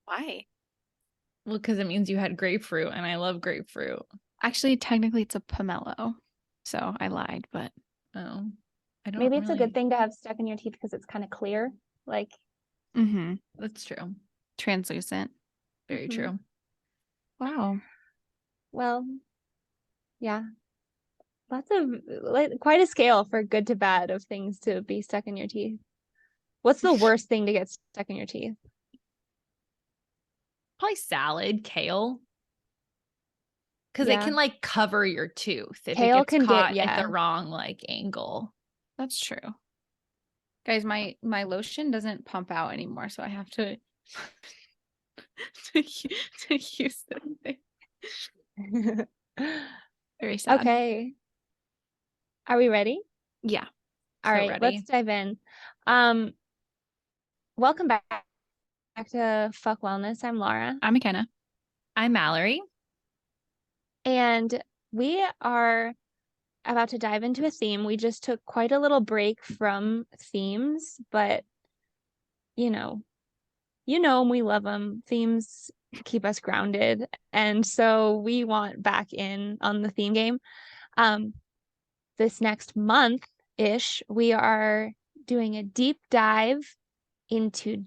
Why? Well, because it means you had grapefruit, and I love grapefruit. Actually, technically, it's a pomelo. So I lied, but Oh, I don't Maybe it's a good really. thing to have stuck in your teeth because it's kind of clear. Like, That's true. translucent. Very Mhm. true. Wow. Well, yeah. Lots of quite a scale for good to bad of things to be stuck in your teeth. What's the worst thing to get stuck in your teeth? Probably salad, kale. Because it Yeah. can like cover your tooth if it Kale gets can get, caught at the yeah. wrong like angle. That's true. Guys, my lotion doesn't pump out anymore, so I have to to use the thing. Very sad. Okay. Are we ready? Yeah. All So right, ready. let's dive in. Welcome back to Fuck Wellness. I'm Lara. I'm Makena. I'm Mallory. And we are about to dive into a theme. We just took quite a little break from themes, but you know, we love them. Themes keep us grounded. And so we want back in on the theme game. This next month-ish, we are doing a deep dive into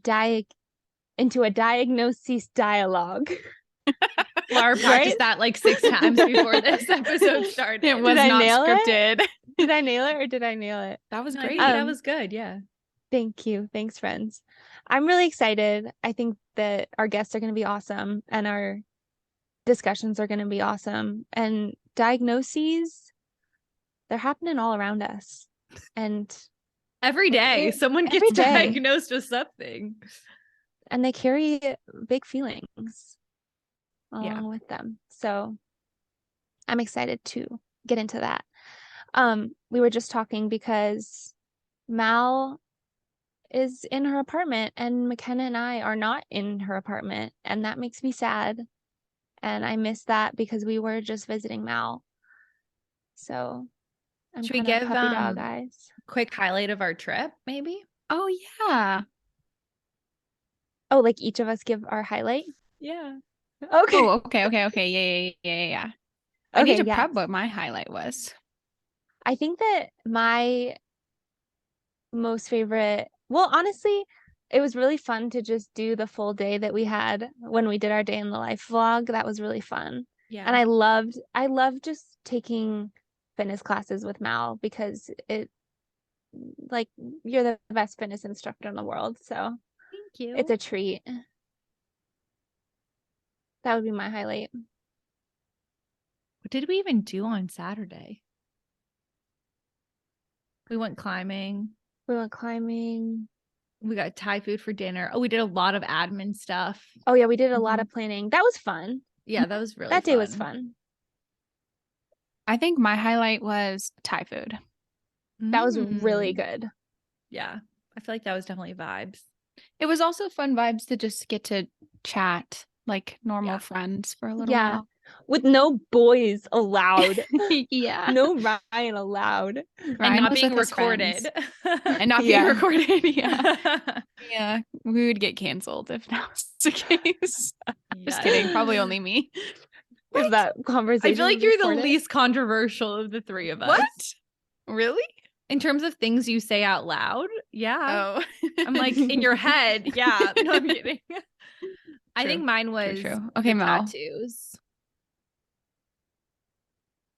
a diagnosis dialogue. Lara practiced that like 6 times before this episode started. It was not scripted. Did I nail it or did I nail it? That was No, I great. think that was good. Yeah. Thank you. Thanks, friends. I'm really excited. I think that our guests are going to be awesome and our discussions are going to be awesome. And diagnoses, they're happening all around us. And Every day someone gets every day. diagnosed with something. And they carry big feelings along with them. So I'm excited to get into that. We were just talking because Mal is in her apartment and Makena and I are not in her apartment, and that makes me sad. And I miss that because we were just visiting Mal. So I'm Should we kind of give puppy dog eyes. quick highlight of our trip, maybe? Oh yeah. Oh, like each of us give our highlight? Yeah. Okay. Oh, okay. Yeah. I need to prep what my highlight was. I think that my most favorite, well, honestly, it was really fun to just do the full day that we had when we did our day in the life vlog. That was really fun. Yeah. And I loved just taking fitness classes with Mal because it, like, you're the best fitness instructor in the world. So thank you. It's a treat. That would be my highlight. What did we even do on Saturday? We went climbing. We went climbing. We got Thai food for dinner. Oh, we did a lot of admin stuff. Oh yeah, we did a lot of planning. That was fun. Yeah, that was really that fun. day was fun. I think my highlight was Thai food. That was really good. Yeah. I feel like that was definitely vibes. It was also fun vibes to just get to chat like normal friends for a little while. With no boys allowed. Yeah. No Ryan allowed. And not being recorded. And not being recorded. Yeah. Yeah. We would get canceled if that was the case. Just kidding. Probably only me. If that conversation. I feel like you're the least controversial of the three of us. What? Really? In terms of things you say out loud? Yeah. Oh. I'm like, in your head. Yeah. No, I'm kidding. I think mine was true. Okay, Mel. tattoos.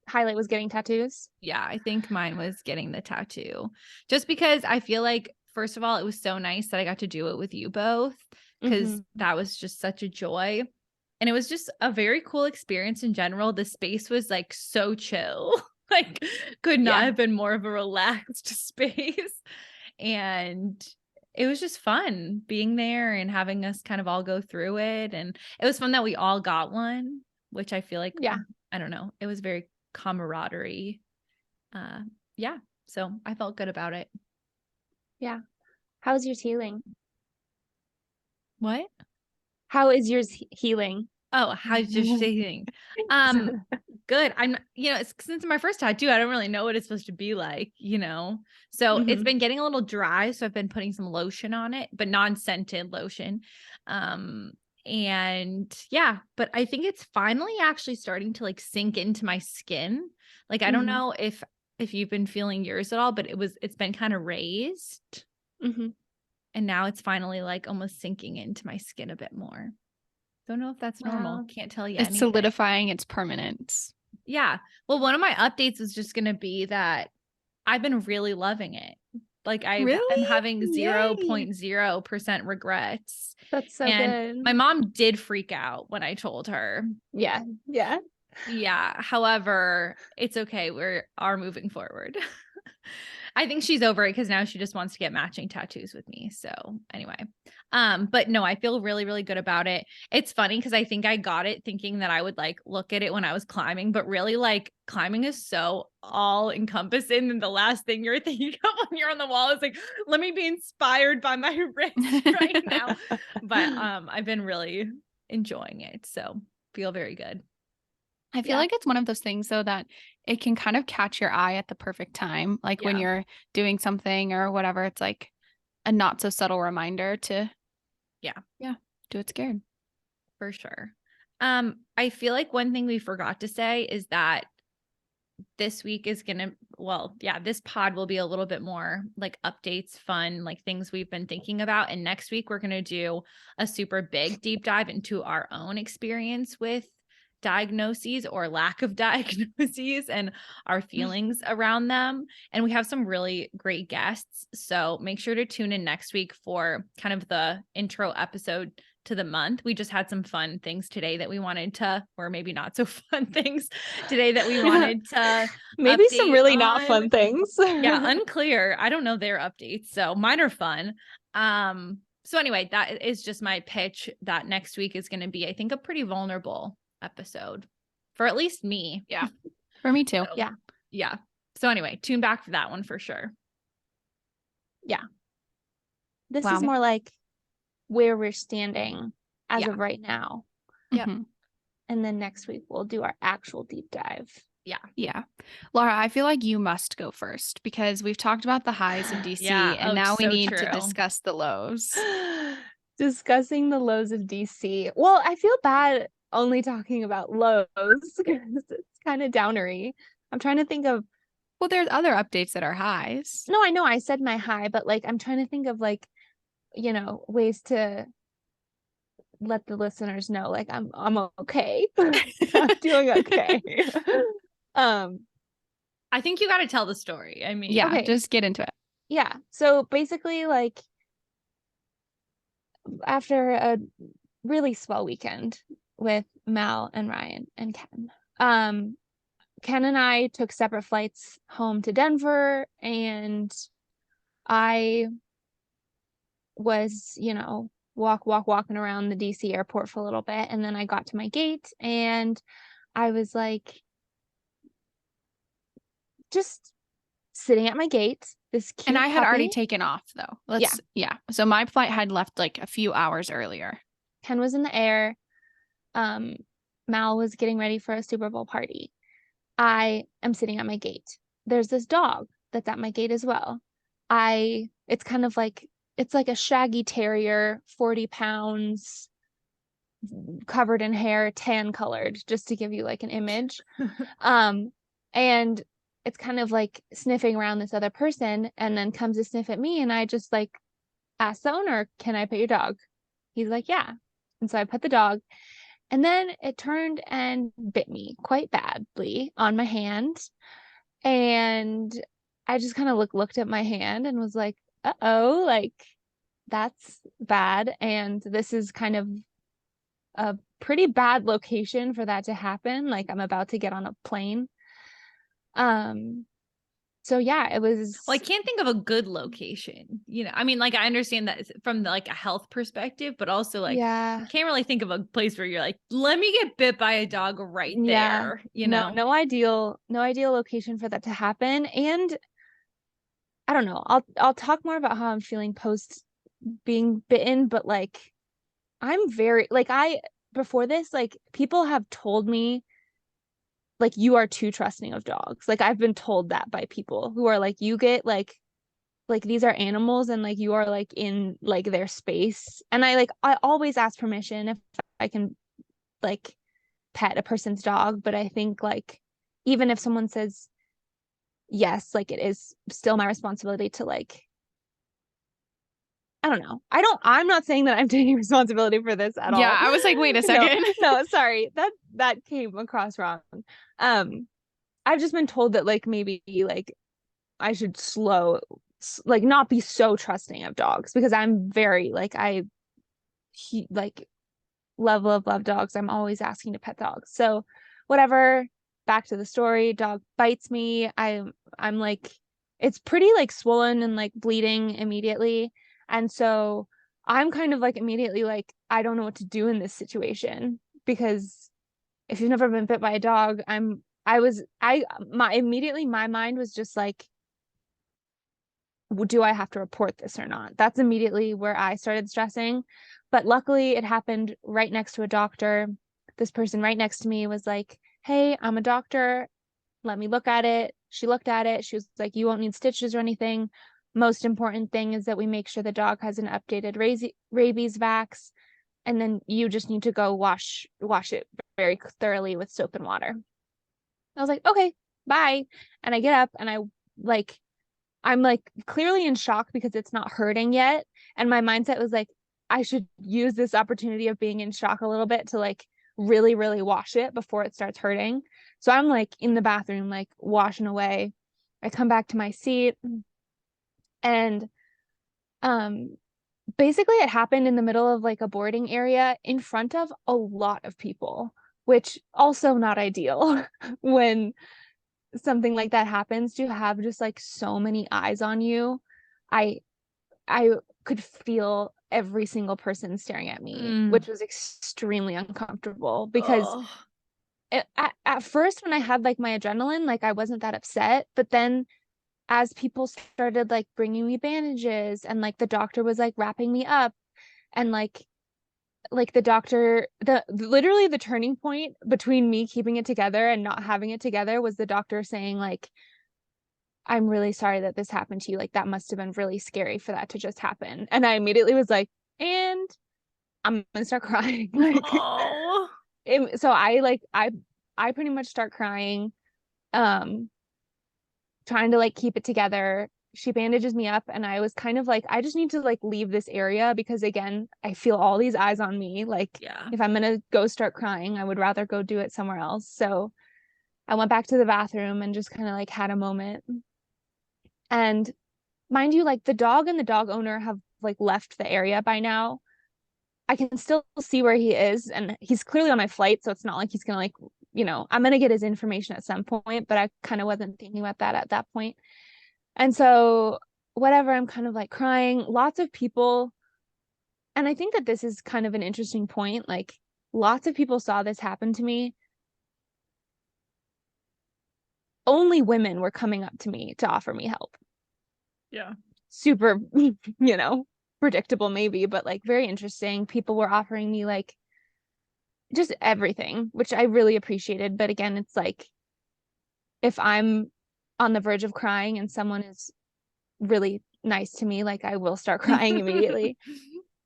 Highlight was getting tattoos. Yeah, I think mine was getting the tattoo. Just because I feel like, first of all, it was so nice that I got to do it with you both, because that was just such a joy. And it was just a very cool experience in general. The space was like so chill. Like, could not have been more of a relaxed space. And it was just fun being there and having us kind of all go through it. And it was fun that we all got one, which I feel like, I don't know, it was very camaraderie. So I felt good about it. Yeah. How's yours healing? What? How is yours healing? Oh, how's your healing? Good. I'm, since my first tattoo, I don't really know what it's supposed to be like, so it's been getting a little dry. So I've been putting some lotion on it, but non-scented lotion. And yeah, but I think it's finally actually starting to like sink into my skin. Like, I don't Mhm. know if you've been feeling yours at all, but it's been kind of raised. Mhm. And now it's finally like almost sinking into my skin a bit more. Don't know if that's normal. Wow. Can't tell you It's anything. solidifying its permanence. Yeah. Well, one of my updates was just going to be that I've been really loving it. Like, I'm Really? having Yay. 0.0% regrets. That's so And good. my mom did freak out when I told her. Yeah. Yeah. Yeah. However, it's okay. We are moving forward. I think she's over it because now she just wants to get matching tattoos with me. So anyway, but no, I feel really, really good about it. It's funny because I think I got it thinking that I would like look at it when I was climbing, but really like climbing is so all encompassing. And the last thing you're thinking of when you're on the wall is like, let me be inspired by my wrist right now. But I've been really enjoying it. So feel very good. I feel Yeah. like it's one of those things though that it can kind of catch your eye at the perfect time. Like when Yeah. you're doing something or whatever, it's like a not so subtle reminder to do it scared. For sure. I feel like one thing we forgot to say is that this week is gonna, this pod will be a little bit more like updates, fun, like things we've been thinking about. And next week we're gonna do a super big deep dive into our own experience with diagnoses or lack of diagnoses and our feelings around them. And we have some really great guests. So make sure to tune in next week for kind of the intro episode to the month. We just had some fun things today that we wanted to, or maybe not so fun things today that we wanted to Maybe some update really not on. fun things. Yeah, unclear. I don't know their updates, so mine are fun. So anyway, that is just my pitch that next week is going to be, I think, a pretty vulnerable episode for at least me. Yeah. For me too. So, Yeah. yeah. So anyway, tune back for that one for sure. This Wow. is more like where we're standing as Yeah. of right now. Yep. Mhm. And then next week we'll do our actual deep dive. Yeah. Laura, I feel like you must go first because we've talked about the highs of DC Yeah. and Oh, now we so need to true. discuss the lows. Discussing the lows of DC. Well, I feel bad only talking about lows because it's kind of downery. I'm trying to think of, Well, there's other updates that are highs. no, I know I said my high, but like I'm trying to think of like, ways to let the listeners know like I'm okay. I'm doing okay. I think you got to tell the story. I mean, Yeah, Okay. just get into it. Yeah. So basically, like, after a really swell weekend with Mal and Ryan and Ken, Ken and I took separate flights home to Denver, and I was, walking around the DC airport for a little bit, and then I got to my gate, and I was like, just sitting at my gate. This cute And I had already puppy. taken off though. Yeah. So my flight had left like a few hours earlier. Ken was in the air. Mal was getting ready for a Super Bowl party. I am sitting at my gate. There's this dog that's at my gate as well. It's kind of like, it's like a shaggy terrier, 40 pounds, covered in hair, tan colored, just to give you like an image. And it's kind of like sniffing around this other person and then comes to sniff at me. And I just like asked the owner, can I pet your dog? He's like, yeah. And so I pet the dog. And then it turned and bit me quite badly on my hand. And I just kind of looked at my hand and was like, uh-oh, like that's bad. And this is kind of a pretty bad location for that to happen. Like I'm about to get on a plane. So yeah, it was. well, I can't think of a good location. I mean, like I understand that from like a health perspective, but also like Yeah. I can't really think of a place where you're like, let me get bit by a dog right there. No ideal location for that to happen. And I don't know. I'll talk more about how I'm feeling post being bitten, but like I'm very like before this, like people have told me like you are too trusting of dogs. Like I've been told that by people who are like, you get like like these are animals and like you are like in like their space. And I always ask permission if I can like pet a person's dog, but I think like even if someone says yes, like it is still my responsibility to like, I don't know. I'm not saying that I'm taking responsibility for this at all. Yeah, I was like, wait a No, second. no, sorry. That came across wrong. I've just been told that like maybe like I should like not be so trusting of dogs because I'm very like like love dogs. I'm always asking to pet dogs. So whatever, back to the story, dog bites me. I'm like, it's pretty like swollen and like bleeding immediately. And so I'm kind of like immediately like, I don't know what to do in this situation because if you've never been bit by a dog, my mind was just like, do I have to report this or not? That's immediately where I started stressing. But luckily, it happened right next to a doctor. This person right next to me was like, hey, I'm a doctor. Let me look at it. She looked at it. She was like, you won't need stitches or anything. Most important thing is that we make sure the dog has an updated rabies vax. And then you just need to go wash it very thoroughly with soap and water. I was like, okay, bye. And I get up and I'm like clearly in shock because it's not hurting yet. And my mindset was like, I should use this opportunity of being in shock a little bit to like really, really wash it before it starts hurting. So I'm like in the bathroom, like washing away. I come back to my seat and basically it happened in the middle of like a boarding area in front of a lot of people, which also not ideal when something like that happens, to have just like so many eyes on you. I could feel every single person staring at me, which was extremely uncomfortable because at first when I had like my adrenaline, like I wasn't that upset, but then as people started like bringing me bandages and like the doctor was like wrapping me up and like the doctor, literally the turning point between me keeping it together and not having it together was the doctor saying like, I'm really sorry that this happened to you. Like that must have been really scary for that to just happen. And I immediately was like, and I'm gonna start crying. Like so I pretty much start crying, trying to like keep it together. She bandages me up and I was kind of like, I just need to like leave this area because again, I feel all these eyes on me. Like if I'm gonna go start crying, I would rather go do it somewhere else. So I went back to the bathroom and just kind of like had a moment. And mind you, like the dog and the dog owner have like left the area by now. I can still see where he is and he's clearly on my flight, so it's not like he's gonna like, I'm gonna get his information at some point, but I kind of wasn't thinking about that at that point. And so whatever, I'm kind of like crying. Lots of people, and I think that this is kind of an interesting point, like lots of people saw this happen to me. Only women were coming up to me to offer me help. Yeah. Super, predictable maybe, but like very interesting. People were offering me like just everything, which I really appreciated. But again, it's like if I'm on the verge of crying and someone is really nice to me, like I will start crying immediately.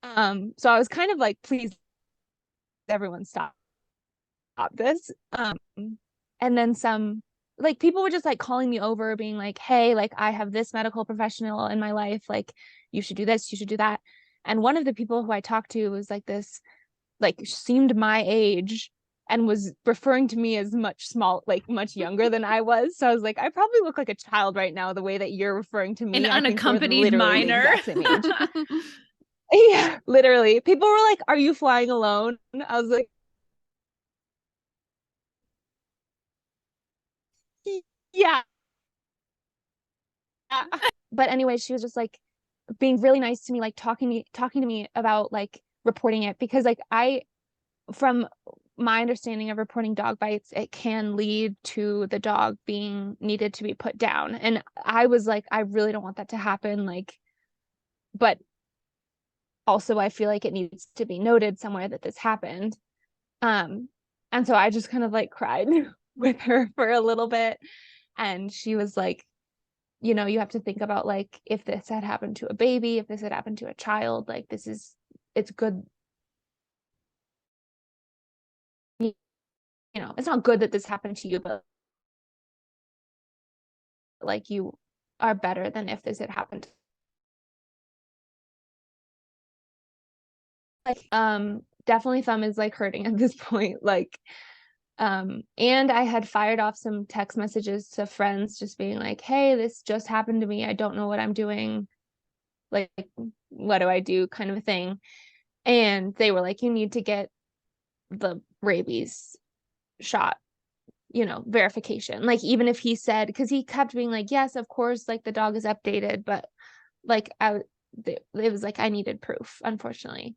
So I was kind of like, please, everyone stop this. And then some like people were just like calling me over being like, hey, like I have this medical professional in my life, like you should do this, you should do that. And one of the people who I talked to was like this, like seemed my age and was referring to me as much younger than I was. So I was like, I probably look like a child right now, the way that you're referring to me. An I think we're unaccompanied literally the minor. exact same age. Yeah, literally. People were like, are you flying alone? I was like, yeah. But anyway, she was just like being really nice to me, like talking to me about like reporting it, because like from my understanding of reporting dog bites, it can lead to the dog being needed to be put down. And I was like, I really don't want that to happen. Like, but also I feel like it needs to be noted somewhere that this happened. And so I just kind of like cried with her for a little bit. And she was like, you know, you have to think about like, if this had happened to a baby, if this had happened to a child, like it's good. You know, it's not good that this happened to you, but like you are better than if this had happened. Like, definitely thumb is like hurting at this point. Like, and I had fired off some text messages to friends just being like, hey, this just happened to me. I don't know what I'm doing. Like, what do I do? Kind of a thing. And they were like, you need to get the rabies shot, you know, verification. Like, even if he said, because he kept being like, yes, of course, like the dog is updated, but like it was like I needed proof, unfortunately.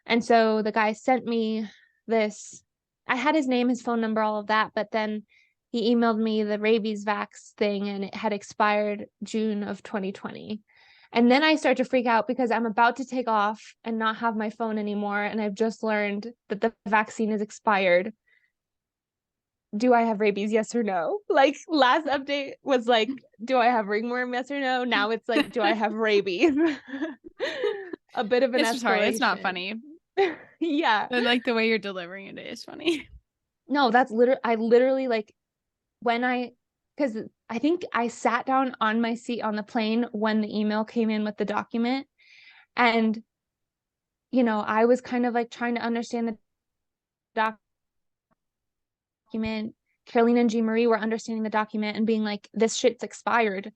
And so the guy sent me this. I had his name, his phone number, all of that, but then he emailed me the rabies vax thing, and it had expired June of 2020. And then I start to freak out because I'm about to take off and not have my phone anymore, and I've just learned that the vaccine is expired. Do I have rabies? Yes or no? Like, last update was like, do I have ringworm? Yes or no? Now it's like, do I have rabies? A bit of an It's sorry, it's not escalation. funny. Yeah. But like the way you're delivering it is funny. No, I literally like because I think I sat down on my seat on the plane when the email came in with the document. And, you know, I was kind of like trying to understand the document. Caroline and Jean Marie were understanding the document and being like, this shit's expired.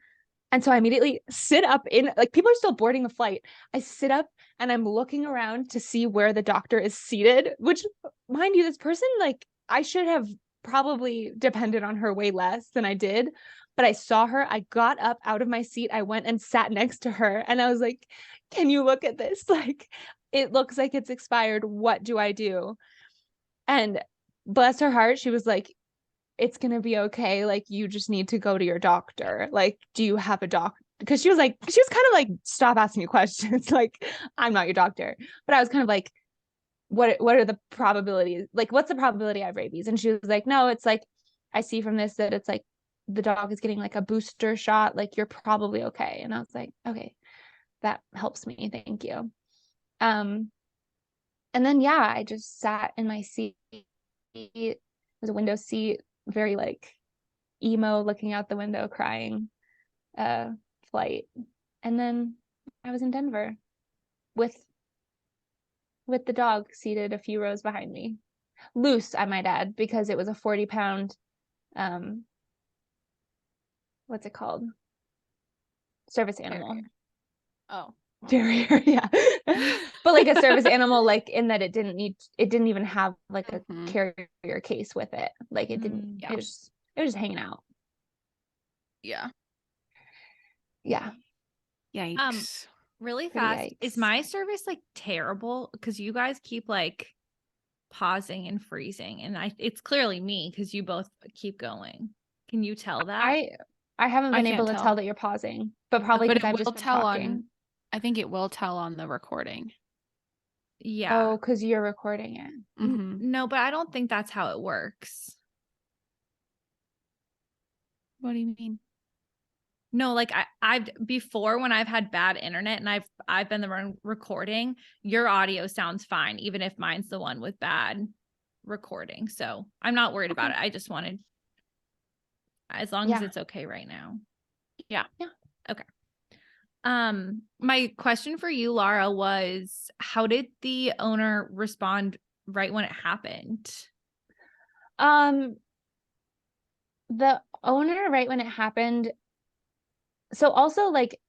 And so I immediately sit up like, people are still boarding the flight. I sit up and I'm looking around to see where the doctor is seated, which, mind you, this person, like, I should have probably depended on her way less than I did. But I saw her. I got up out of my seat. I went and sat next to her. And I was like, can you look at this? Like, it looks like it's expired. What do I do? And bless her heart, she was like, it's gonna be okay. Like, you just need to go to your doctor. Like, do you have a doctor? Because she was kind of like, stop asking me questions. Like, I'm not your doctor. But I was kind of like, what are the probabilities? Like, what's the probability I have rabies? And she was like, no, it's like, I see from this that it's like the dog is getting like a booster shot. Like, you're probably okay. And I was like, okay, that helps me. Thank you. And then, yeah, I just sat in my seat. It was a window seat, very like emo, looking out the window, crying, flight. And then I was in Denver with the dog seated a few rows behind me, loose, I might add, because it was a 40-pound what's it called, service animal. Oh, Terrier. Yeah. But like a service animal, like in that it didn't even have like a carrier case with it. Like, it didn't. Yeah. It was just hanging out. Yeah. Yeah. Yikes. Really Pretty fast. yikes. Is my service like terrible? Because you guys keep like pausing and freezing, and it's clearly me because you both keep going. Can you tell that? I haven't been can't able to tell that you're pausing, but probably But because it I've will just been tell talking. I think it will tell on the recording. Yeah. Oh, because you're recording it. No, but I don't think that's how it works. What do you mean? No, like I've before, when I've had bad internet and I've been the one recording, your audio sounds fine, even if mine's the one with bad recording. So I'm not worried about it. I just wanted, as long as it's okay right now. Yeah. Yeah. Okay. My question for you, Lara, was how did the owner respond right when it happened? The owner, right when it happened. So also, like,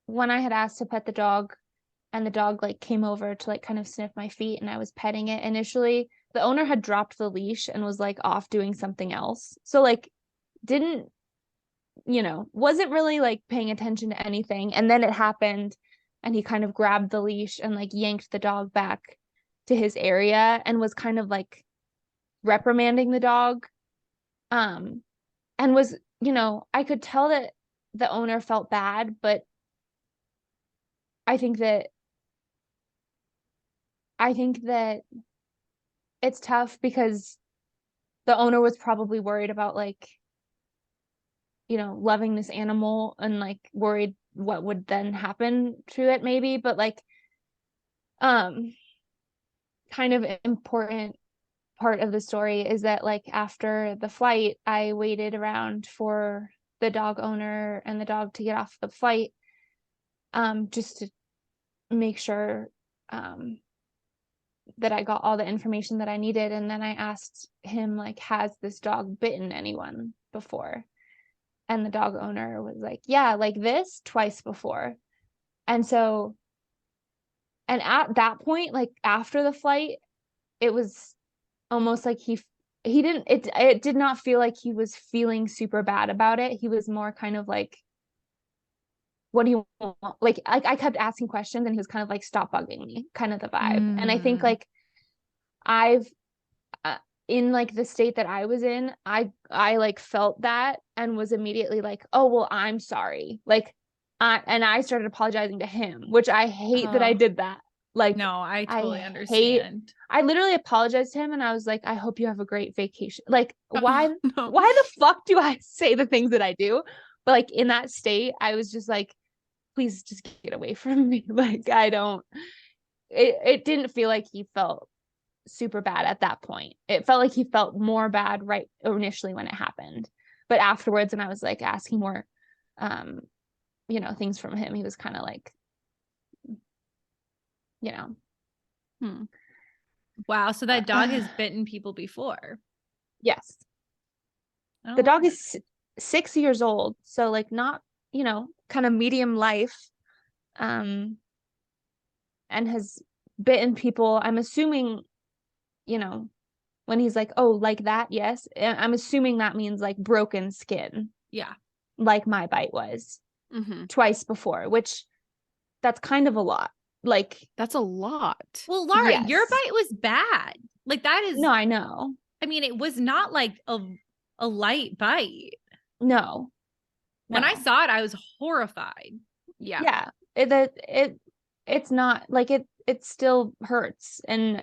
when I had asked to pet the dog and the dog like came over to like kind of sniff my feet and I was petting it, initially the owner had dropped the leash and was like off doing something else. So like, didn't, wasn't really like paying attention to anything. And then it happened and he kind of grabbed the leash and like yanked the dog back to his area and was kind of like reprimanding the dog. And was, I could tell that the owner felt bad, but I think that it's tough because the owner was probably worried about like loving this animal and like worried what would then happen to it maybe. But like kind of important part of the story is that like after the flight, I waited around for the dog owner and the dog to get off the flight, just to make sure that I got all the information that I needed. And then I asked him, like, has this dog bitten anyone before? And the dog owner was like, yeah, like this twice before. And so, and at that point, like after the flight, it was almost like he didn't, it did not feel like he was feeling super bad about it. He was more kind of like, what do you want? Like I kept asking questions and he was kind of like, stop bugging me, kind of the vibe. And I think like I've in like the state that I was in, I like felt that and was immediately like, oh well, I'm sorry. Like I started apologizing to him, which I hate that I did that. Like no, I totally I understand. I literally apologized to him and I was like, I hope you have a great vacation. Like why No. why the fuck do I say the things that I do? But like in that state, I was just like, please just get away from me. Like I don't, it didn't feel like he felt super bad at that point. It felt like he felt more bad right initially when it happened. But afterwards, when I was like asking more things from him, he was kind of like, Wow, so that dog has bitten people before. Yes. Oh, the dog is 6 years old, so like not kind of medium life, and has bitten people. I'm assuming when he's like, oh, like that, yes, I'm assuming that means like broken skin, yeah, like my bite was twice before, which that's kind of a lot. Like that's a lot. Well, Lara, yes. your bite was bad. Like that is No, I know. I mean, it was not like a light bite. No. When I saw it, I was horrified. Yeah. It's not like it still hurts, and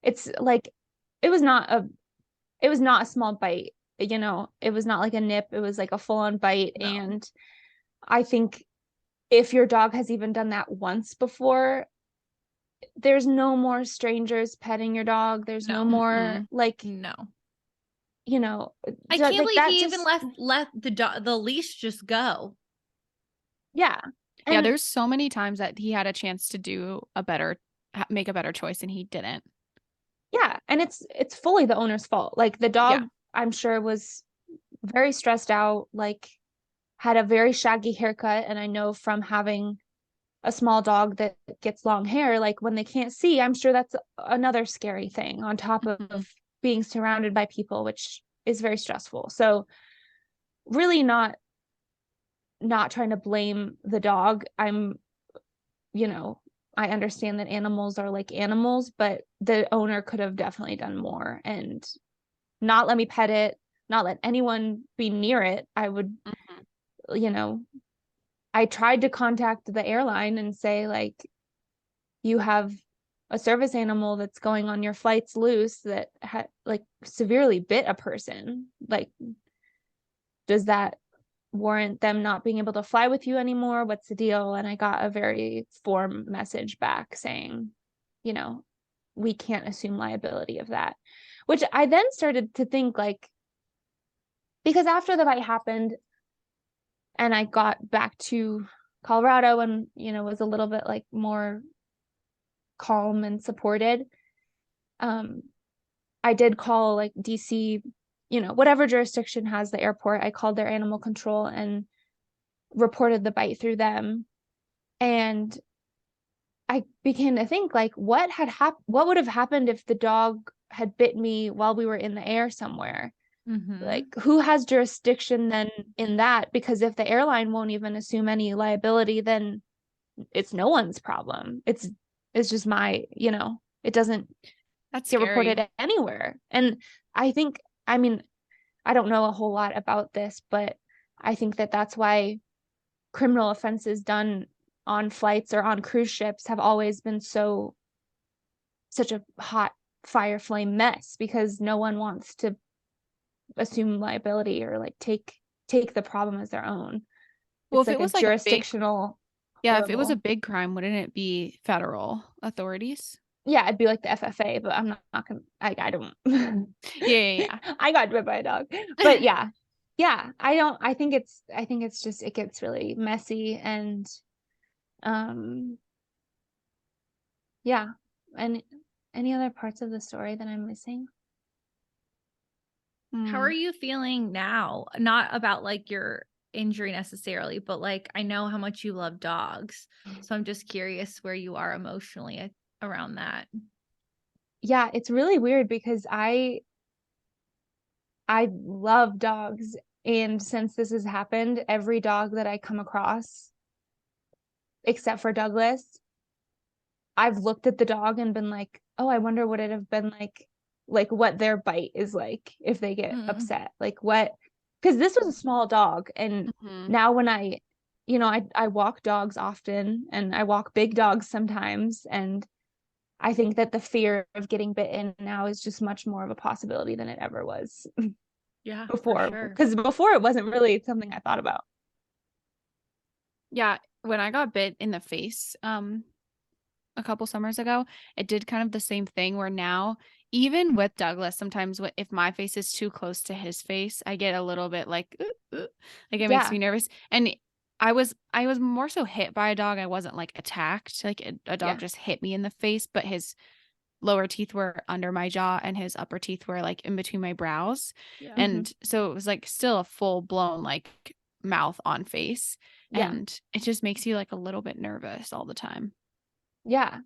it's like it was not a small bite, it was not like a nip, it was like a full-on bite. No. And I think if your dog has even done that once before, there's no more strangers petting your dog, there's no more like no. I can't believe he even left the leash just go. Yeah. Yeah, there's so many times that he had a chance to make a better choice and he didn't. Yeah, and it's fully the owner's fault. Like the dog, I'm sure, was very stressed out, like had a very shaggy haircut, and I know from having a small dog that gets long hair, like when they can't see, I'm sure that's another scary thing on top of being surrounded by people, which is very stressful. So really not trying to blame the dog. I understand that animals are like animals, but the owner could have definitely done more and not let me pet it, not let anyone be near it. I would, I tried to contact the airline and say, like, you have a service animal that's going on your flights loose that had like severely bit a person. Like, does that warrant them not being able to fly with you anymore? What's the deal? And I got a very form message back saying, we can't assume liability of that, which I then started to think, like, because after the bite happened and I got back to Colorado and, was a little bit like more calm and supported, I did call like DC, whatever jurisdiction has the airport. I called their animal control and reported the bite through them. And I began to think, like, what would have happened if the dog had bit me while we were in the air somewhere? Like, who has jurisdiction then in that? Because if the airline won't even assume any liability, then it's no one's problem. It's just my, it doesn't get reported anywhere. And I think, I mean, I don't know a whole lot about this, but I think that that's why criminal offenses done on flights or on cruise ships have always been such a hot fire flame mess, because no one wants to assume liability or like take the problem as their own. Well, It's if like it was a like a big, jurisdictional yeah, if it was a horrible. big crime, wouldn't it be federal authorities? Yeah, it'd be like the FFA, but I'm not gonna. I don't. Yeah. I got bit by a dog, but yeah, I don't. I think it's just it gets really messy and, yeah. And any other parts of the story that I'm missing? How are you feeling now? Not about like your injury necessarily, but like I know how much you love dogs. So I'm just curious where you are emotionally around that. Yeah, it's really weird because I love dogs, and since this has happened, every dog that I come across, except for Douglas, I've looked at the dog and been like, oh, I wonder what it'd have been like what their bite is like if they get upset. Like what, because this was a small dog. And now when I walk dogs often and I walk big dogs sometimes. And I think that the fear of getting bitten now is just much more of a possibility than it ever was Yeah, before. for sure. Because before it wasn't really something I thought about. Yeah, when I got bit in the face, a couple summers ago, it did kind of the same thing where now, even with Douglas, sometimes if my face is too close to his face, I get a little bit like it makes me nervous. And I was more so hit by a dog. I wasn't like attacked. Like a dog just hit me in the face, but his lower teeth were under my jaw and his upper teeth were like in between my brows. Yeah. And so it was like still a full blown like mouth on face. Yeah. And it just makes you like a little bit nervous all the time. Yeah.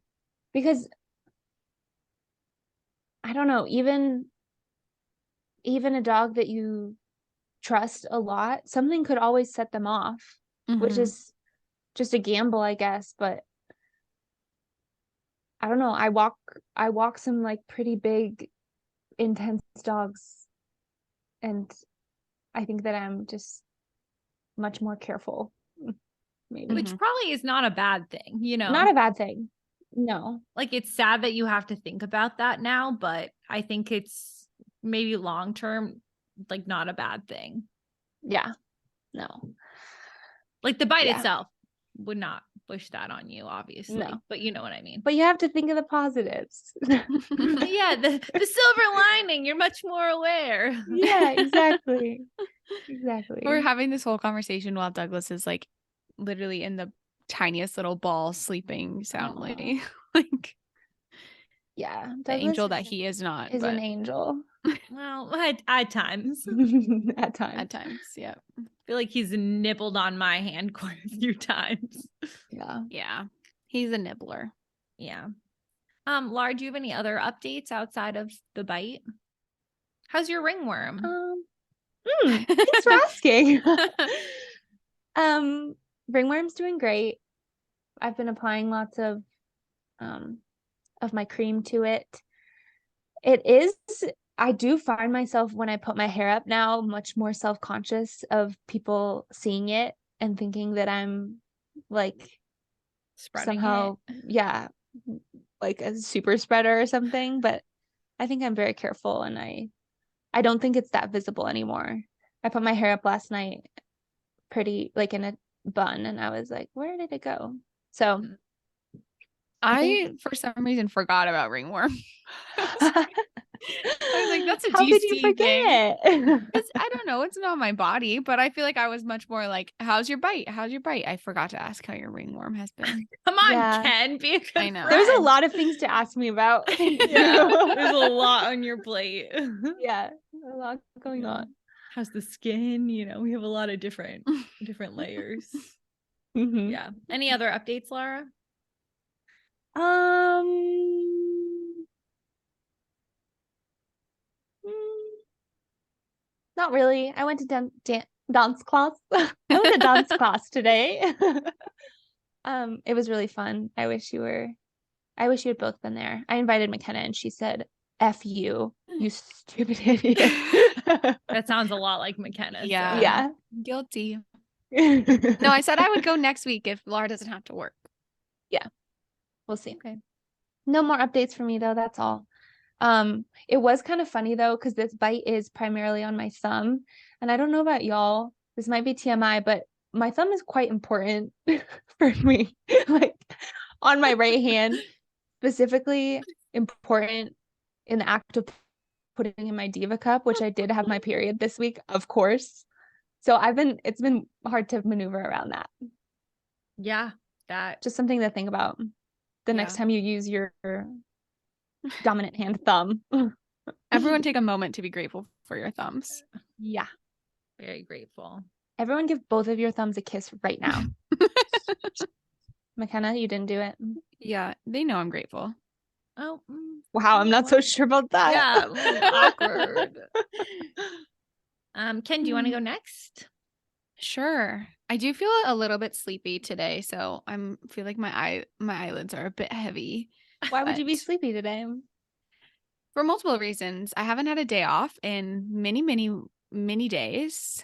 Because I don't know, even a dog that you trust a lot, something could always set them off, which is just a gamble, I guess. But I don't know. I walk some like pretty big, intense dogs, and I think that I'm just much more careful, maybe. Which probably is not a bad thing, you know? Not a bad thing. No. Like it's sad that you have to think about that now, but I think it's maybe long term, like not a bad thing. Yeah. No. Like the bite itself would not wish that on you, obviously. No. But you know what I mean. But you have to think of the positives. Yeah, the silver lining, you're much more aware. Yeah, exactly. Exactly. We're having this whole conversation while Douglas is like literally in the tiniest little ball sleeping soundly. Like yeah, the angel that he is not. Is an angel. Well, at times. At times. At times, yeah. I feel like he's nibbled on my hand quite a few times. Yeah. Yeah. He's a nibbler. Yeah. Lara, do you have any other updates outside of the bite? How's your ringworm? Thanks for asking. Ringworm's doing great. I've been applying lots of my cream to it. I do find myself when I put my hair up now much more self-conscious of people seeing it and thinking that I'm like spreading somehow like a super spreader or something, but I think I'm very careful, and I don't think it's that visible anymore. I put my hair up last night pretty like in a bun, and I was like, where did it go? So I for some reason forgot about ringworm. I was like, that's a How DC could you forget? thing. I don't know. It's not my body, but I feel like I was much more like, how's your bite? How's your bite? I forgot to ask how your ringworm has been. Come on, Ken, be a good I know. There's a lot of things to ask me about. Yeah, there's a lot on your plate. Yeah, a lot going on. How's the skin? You know, we have a lot of different layers. Yeah. Any other updates, Lara? Not really. I went to dance class. I went to dance class today. It was really fun. I wish you had both been there. I invited Makena and she said, F you stupid idiot. That sounds a lot like Makena. Yeah. So. Yeah. Guilty. No, I said I would go next week if Lara doesn't have to work. Yeah. We'll see. Okay. No more updates for me though. That's all. It was kind of funny though, because this bite is primarily on my thumb. And I don't know about y'all, this might be TMI, but my thumb is quite important for me. Like on my right hand, specifically important in the act of putting in my Diva cup, which I did have my period this week, of course. So it's been hard to maneuver around that. Yeah, that Just something to think about the next time you use your dominant hand thumb. Everyone take a moment to be grateful for your thumbs. Yeah. very grateful. Everyone give both of your thumbs a kiss right now. Makena, you didn't do it. Yeah, they know I'm grateful. Oh, Wow, I'm not so sure about that. Yeah, awkward. Ken, do you want to go next? Sure. I do feel a little bit sleepy today, so feel like my eyelids are a bit heavy. Why would you be but sleepy today? For multiple reasons. I haven't had a day off in many, many, many days.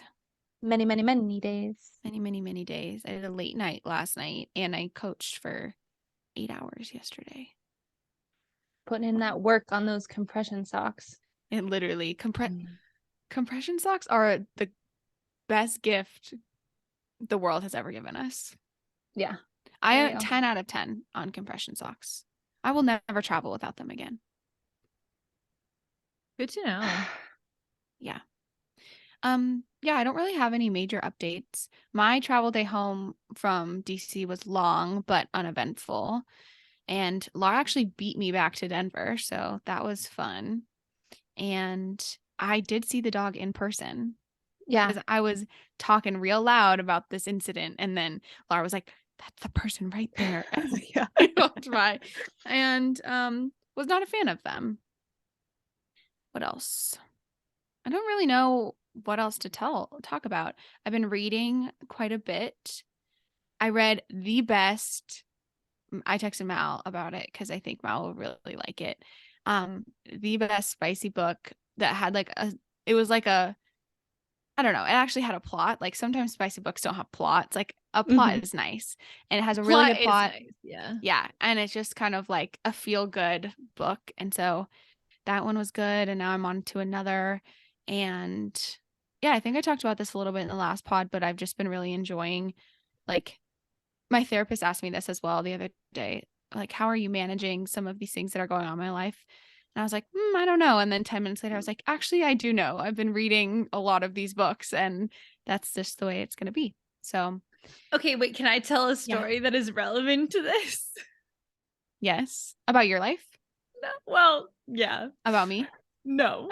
Many, many, many days. Many, many, many days. I did a late night last night and I coached for 8 hours yesterday. Putting in that work on those compression socks. It literally compression socks are the best gift the world has ever given us. Yeah. I am 10 out of 10 on compression socks. I will never travel without them again. Good to know. Yeah. Yeah, I don't really have any major updates. My travel day home from DC was long but uneventful. And Lara actually beat me back to Denver, so that was fun. And I did see the dog in person. Yeah. Because I was talking real loud about this incident, and then Lara was like, "That's the person right there." Yeah, I walked by, and was not a fan of them. What else? I don't really know what else to talk about. I've been reading quite a bit. I read the best. I texted Mal about it because I think Mal will really like it. The best spicy book that had it was like a, I don't know, it actually had a plot. Like sometimes spicy books don't have plots. Like a plot is nice and it has a really good plot. Nice. Yeah. Yeah. And it's just kind of like a feel good book. And so that one was good. And now I'm on to another. And yeah, I think I talked about this a little bit in the last pod, but I've just been really enjoying, like, my therapist asked me this as well the other day, like, how are you managing some of these things that are going on in my life? And I was like, I don't know. And then 10 minutes later, I was like, actually, I do know. I've been reading a lot of these books and that's just the way it's going to be. So. Okay, wait, can I tell a story that is relevant to this? Yes. About your life? No. Well, yeah. About me? No.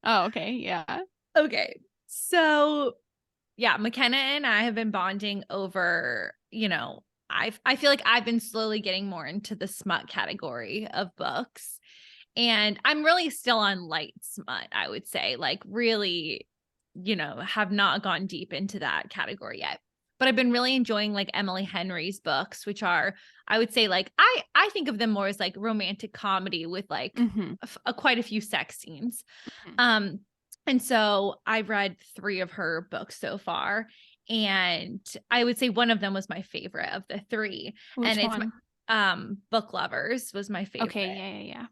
Oh, okay. Yeah. Okay. So, yeah, Makena and I have been bonding over, I feel like I've been slowly getting more into the smut category of books. And I'm really still on light smut, I would say, like really, have not gone deep into that category yet. But I've been really enjoying like Emily Henry's books, which are, I would say, like, I think of them more as like romantic comedy with like quite a few sex scenes. And so I've read 3 of her books so far. And I would say one of them was my favorite of the 3. Which and it's one? Book Lovers was my favorite. Okay, yeah.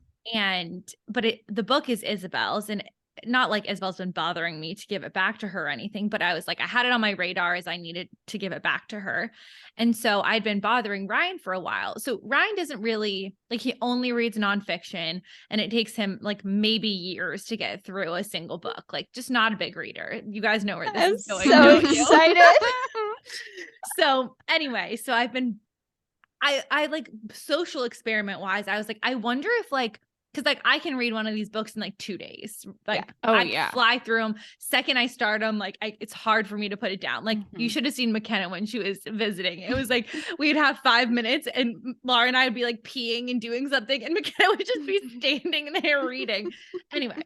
But the book is Isabel's, and not like Isabel's been bothering me to give it back to her or anything, but I was like, I had it on my radar as I needed to give it back to her. And so I'd been bothering Ryan for a while. So Ryan doesn't really, like, he only reads nonfiction, and it takes him like maybe years to get through a single book. Like, just not a big reader. You guys know where this is going. So excited. So anyway, so I've been, I like, social experiment wise, I was like, I wonder if like, because like I can read one of these books in like 2 days. Like, I fly through them. Second I start them, like it's hard for me to put it down. Like you should have seen Makena when she was visiting. It was like we'd have 5 minutes and Lara and I would be like peeing and doing something, and Makena would just be standing there reading. Anyway,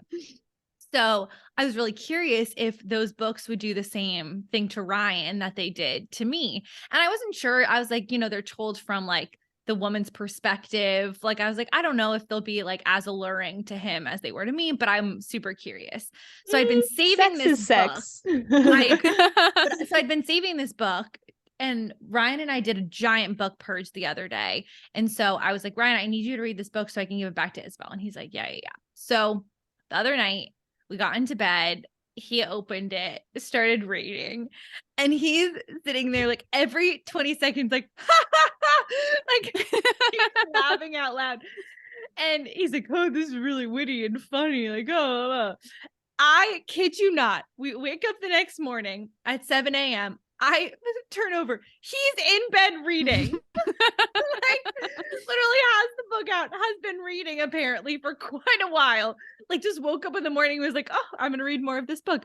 so I was really curious if those books would do the same thing to Ryan that they did to me. And I wasn't sure. I was like, they're told from like the woman's perspective. Like, I was like, I don't know if they'll be like as alluring to him as they were to me, but I'm super curious. So I'd been saving this book. Sex. So I'd been saving this book and Ryan and I did a giant book purge the other day. And so I was like, Ryan, I need you to read this book so I can give it back to Isabel. And he's like, yeah. So the other night we got into bed, he opened it, started reading, and he's sitting there like every 20 seconds, like, like he's laughing out loud. And he's like, oh, this is really witty and funny. Like, oh. I kid you not. We wake up the next morning at 7 a.m. I turn over. He's in bed reading. Like, literally has the book out, has been reading apparently for quite a while. Like, just woke up in the morning and was like, oh, I'm going to read more of this book.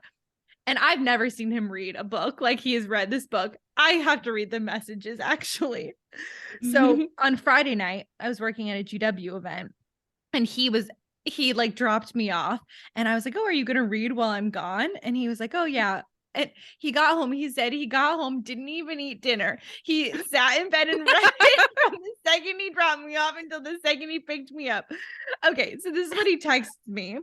And I've never seen him read a book like he has read this book. I have to read the messages, actually. So on Friday night, I was working at a GW event, and he like dropped me off, and I was like, oh, are you going to read while I'm gone? And he was like, oh yeah. And he got home. He said he got home, didn't even eat dinner. He sat in bed and read it from the second he dropped me off until the second he picked me up. Okay. So this is what he texts me.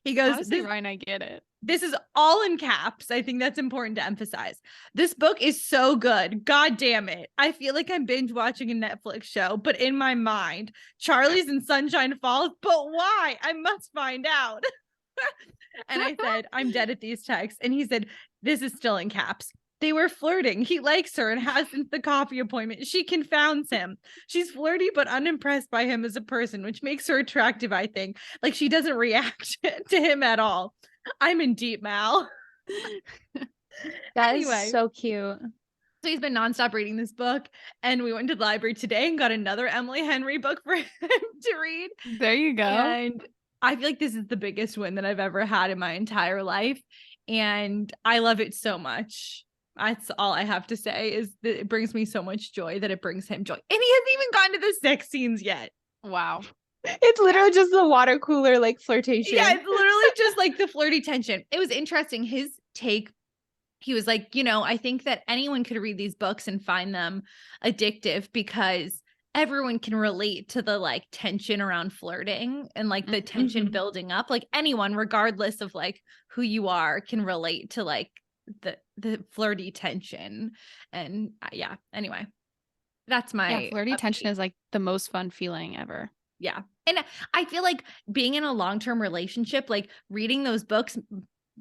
He goes, Honestly, Ryan, I get it. This is all in caps. I think that's important to emphasize. This book is so good. God damn it. I feel like I'm binge watching a Netflix show, but in my mind, Charlie's and Sunshine Falls, but why? I must find out. And I said, I'm dead at these texts. And he said, this is still in caps. They were flirting. He likes her and has since the coffee appointment. She confounds him. She's flirty but unimpressed by him as a person, which makes her attractive, I think. Like, she doesn't react to him at all. I'm in deep, Mal. That is so cute. So he's been nonstop reading this book, and we went to the library today and got another Emily Henry book for him to read. There you go. And I feel like this is the biggest win that I've ever had in my entire life, and I love it so much. That's all I have to say, is that it brings me so much joy that it brings him joy. And he hasn't even gotten to the sex scenes yet. Wow. It's literally just the water cooler like flirtation. Yeah, it's literally just like the flirty tension. It was interesting. His take, he was like, I think that anyone could read these books and find them addictive because everyone can relate to the like tension around flirting and like the tension building up. Like anyone, regardless of like who you are, can relate to like the flirty tension. And yeah, anyway, that's my flirty tension is like the most fun feeling ever. Yeah. And I feel like being in a long-term relationship, like reading those books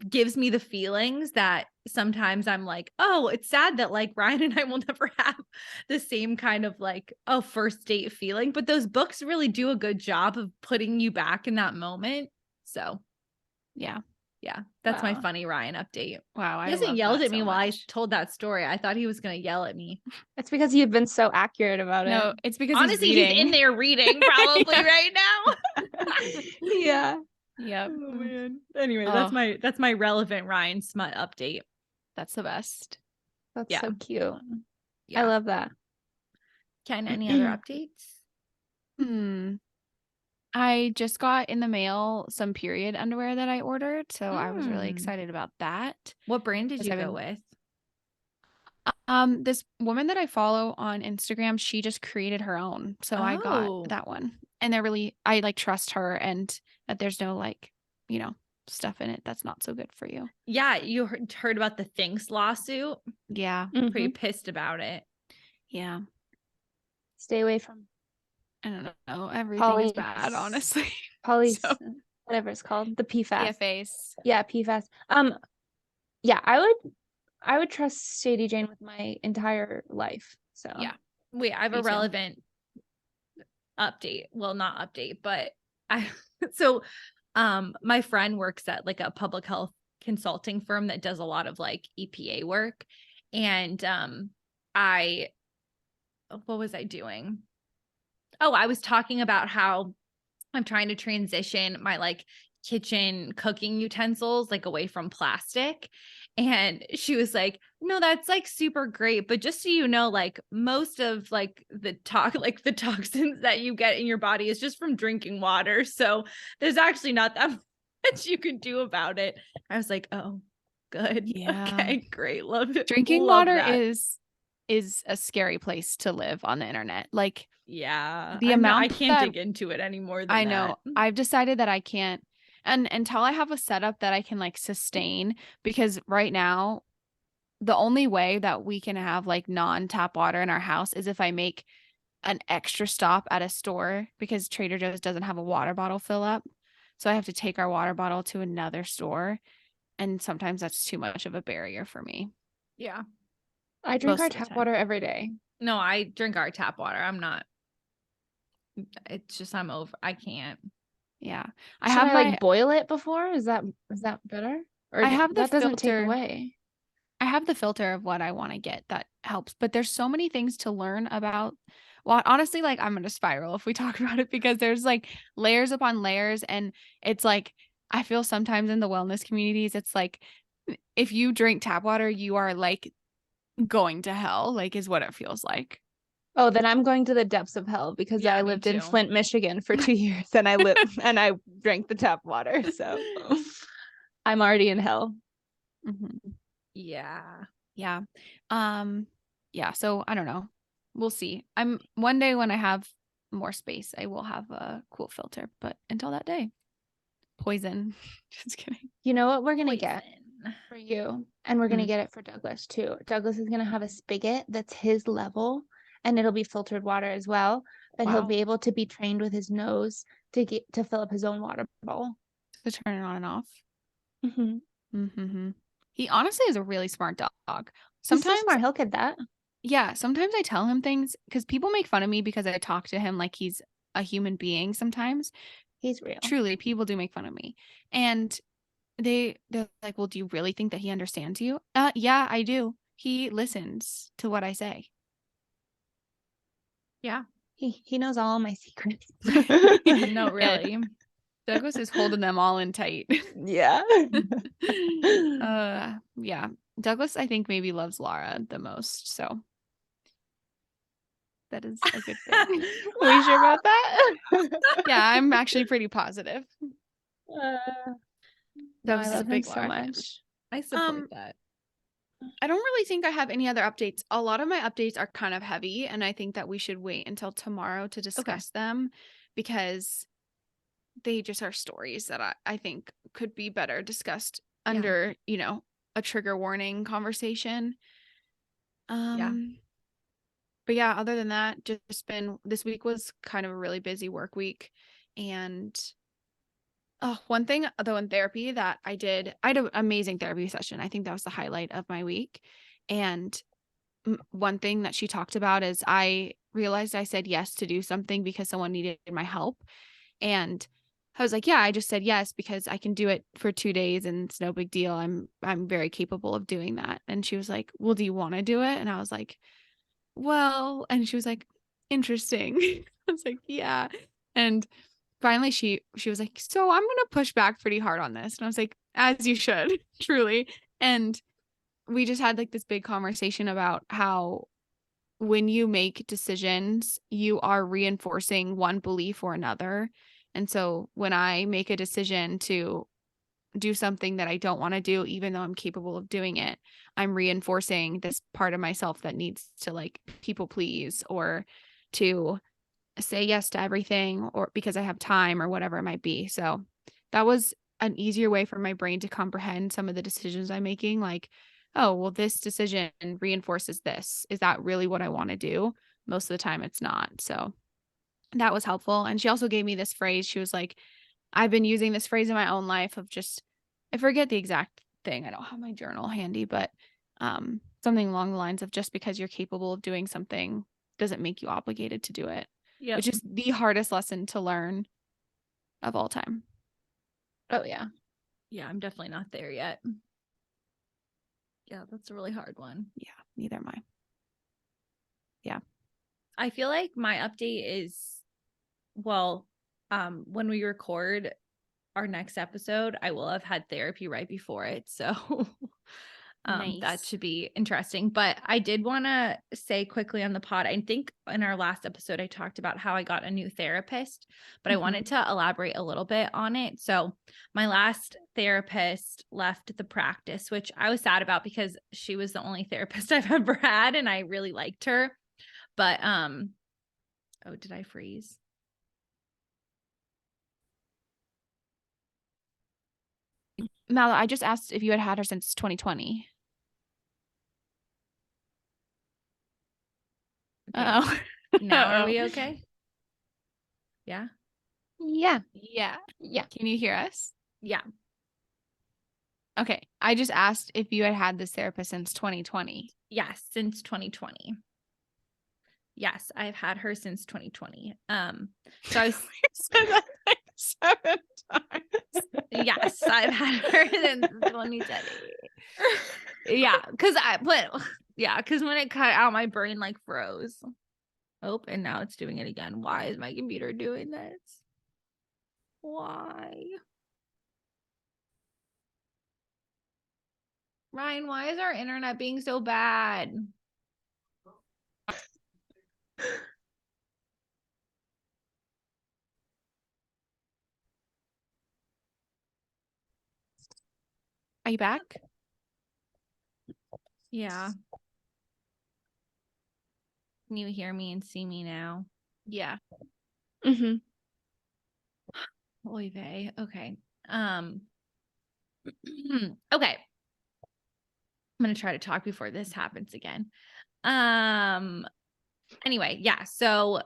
gives me the feelings that sometimes I'm like, oh, it's sad that like Ryan and I will never have the same kind of like, oh, first date feeling. But those books really do a good job of putting you back in that moment. So yeah. That's my funny Ryan update. Wow. He hasn't yelled at me while I told that story. I thought he was going to yell at me. It's because you've been so accurate about it. No, it's because honestly, he's in there reading probably right now. Yeah. Yep. Oh man. Anyway, that's my relevant Ryan smut update. That's the best. That's so cute. Yeah. I love that. Ken, any other updates? I just got in the mail some period underwear that I ordered, so I was really excited about that. What brand did you go with? This woman that I follow on Instagram, she just created her own, so I got that one. And I like trust her, and that there's no like, stuff in it that's not so good for you. Yeah, you heard about the Thinks lawsuit. Yeah, pretty pissed about it. Yeah, stay away from. I don't know. Everything is bad, honestly. Whatever it's called, the PFAS. PFAS. Yeah, PFAS. Yeah, I would trust Sadie Jane with my entire life. So yeah, wait, I have a relevant update. Well, not update, but my friend works at like a public health consulting firm that does a lot of like EPA work, and what was I doing? Oh, I was talking about how I'm trying to transition my like kitchen cooking utensils like away from plastic. And she was like, no, that's like super great. But just so you know, like most of like the toxins that you get in your body is just from drinking water. So there's actually not that much you can do about it. I was like, oh, good. Yeah. Okay, great. Love it. Drinking water is a scary place to live on the internet. Like, yeah, I can't dig into it anymore. I know. I've decided that I can't, and until I have a setup that I can like sustain, because right now the only way that we can have like non-tap water in our house is if I make an extra stop at a store because Trader Joe's doesn't have a water bottle fill up. So I have to take our water bottle to another store. And sometimes that's too much of a barrier for me. Yeah. I drink Most our of the tap time. water every day. No, I drink our tap water. I'm not. It's just I can't. Yeah. Should I like boil it before? Is that better? Or I have the that doesn't take filter. away. I have the filter of what I want to get that helps, but there's so many things to learn about. Well, honestly, like I'm going to spiral if we talk about it because there's like layers upon layers. And it's like, I feel sometimes in the wellness communities, it's like if you drink tap water, you are like going to hell, like is what it feels like. Oh, then I'm going to the depths of hell because Yeah, I me lived in too. Flint, Michigan for 2 years and I drank the tap water. So I'm already in hell. Mhm. Yeah. Yeah. Yeah. So I don't know. We'll see. One day when I have more space, I will have a cool filter. But until that day, poison. Just kidding. You know what we're going to get Poison. for you? And we're going to get it for Douglas too. Douglas is going to have a spigot that's his level and it'll be filtered water as well. But he'll Wow. be able to be trained with his nose to fill up his own water bowl. To turn it on and off. Mm-hmm. Mm-hmm. He honestly is a really smart dog. He's so Sometimes, smart. He'll get that. yeah, sometimes I tell him things because people make fun of me because I talk to him like he's a human being sometimes. He's real. Truly, people do make fun of me. And they're like, well, do you really think that he understands you? Yeah, I do. He listens to what I say. Yeah. He knows all my secrets. No, really. Douglas is holding them all in tight. Yeah. Yeah. Douglas, I think, maybe loves Lara the most. So that is a good thing. We sure about that? Yeah, I'm actually pretty positive. No, Douglas I is a love him big so Lara fan. much. I support that. I don't really think I have any other updates. A lot of my updates are kind of heavy, and I think that we should wait until tomorrow to discuss them because they just are stories that I think could be better discussed under, a trigger warning conversation. Yeah. But yeah, other than that, this week was kind of a really busy work week. And one thing though in therapy that I had an amazing therapy session. I think that was the highlight of my week. And one thing that she talked about is I realized I said yes to do something because someone needed my help. And I was like, yeah, I just said yes because I can do it for 2 days and it's no big deal. I'm very capable of doing that. And she was like, well, do you want to do it? And I was like, well, and she was like, interesting. I was like, yeah. And finally she was like, so I'm going to push back pretty hard on this. And I was like, as you should, truly. And we just had like this big conversation about how when you make decisions, you are reinforcing one belief or another. And so when I make a decision to do something that I don't want to do, even though I'm capable of doing it, I'm reinforcing this part of myself that needs to like people please or to say yes to everything or because I have time or whatever it might be. So that was an easier way for my brain to comprehend some of the decisions I'm making. Like, oh, well, this decision reinforces this. Is that really what I want to do? Most of the time it's not. So that was helpful. And she also gave me this phrase. She was like, I've been using this phrase in my own life of just, I forget the exact thing. I don't have my journal handy, but something along the lines of just because you're capable of doing something doesn't make you obligated to do it, which is the hardest lesson to learn of all time. Oh, yeah. Yeah, I'm definitely not there yet. Yeah, that's a really hard one. Yeah, neither am I. Yeah. I feel like my update is, well, when we record our next episode, I will have had therapy right before it. So that Nice. should be interesting. But I did want to say quickly on the pod, I think in our last episode, I talked about how I got a new therapist, but I wanted to elaborate a little bit on it. So my last therapist left the practice, which I was sad about because she was the only therapist I've ever had and I really liked her. But oh, did I freeze? Mala, I just asked if you had her since 2020. Oh. Now are Uh-oh. we okay? Yeah. Yeah. Yeah. Yeah. Can you hear us? Yeah. Okay. I just asked if you had this therapist since 2020. Yes, since 2020. Yes, I've had her since 2020. So I was said that like 7 times. yes, I've had her since 2020. Yeah, because when it cut out, my brain like froze. Oh, and now it's doing it again. Why is my computer doing this? Why? Ryan, why is our internet being so bad? Are you back? Yeah. Can you hear me and see me now? Yeah. Mm-hmm. Oy vey. Okay. Okay. I'm going to try to talk before this happens again. Anyway, yeah. So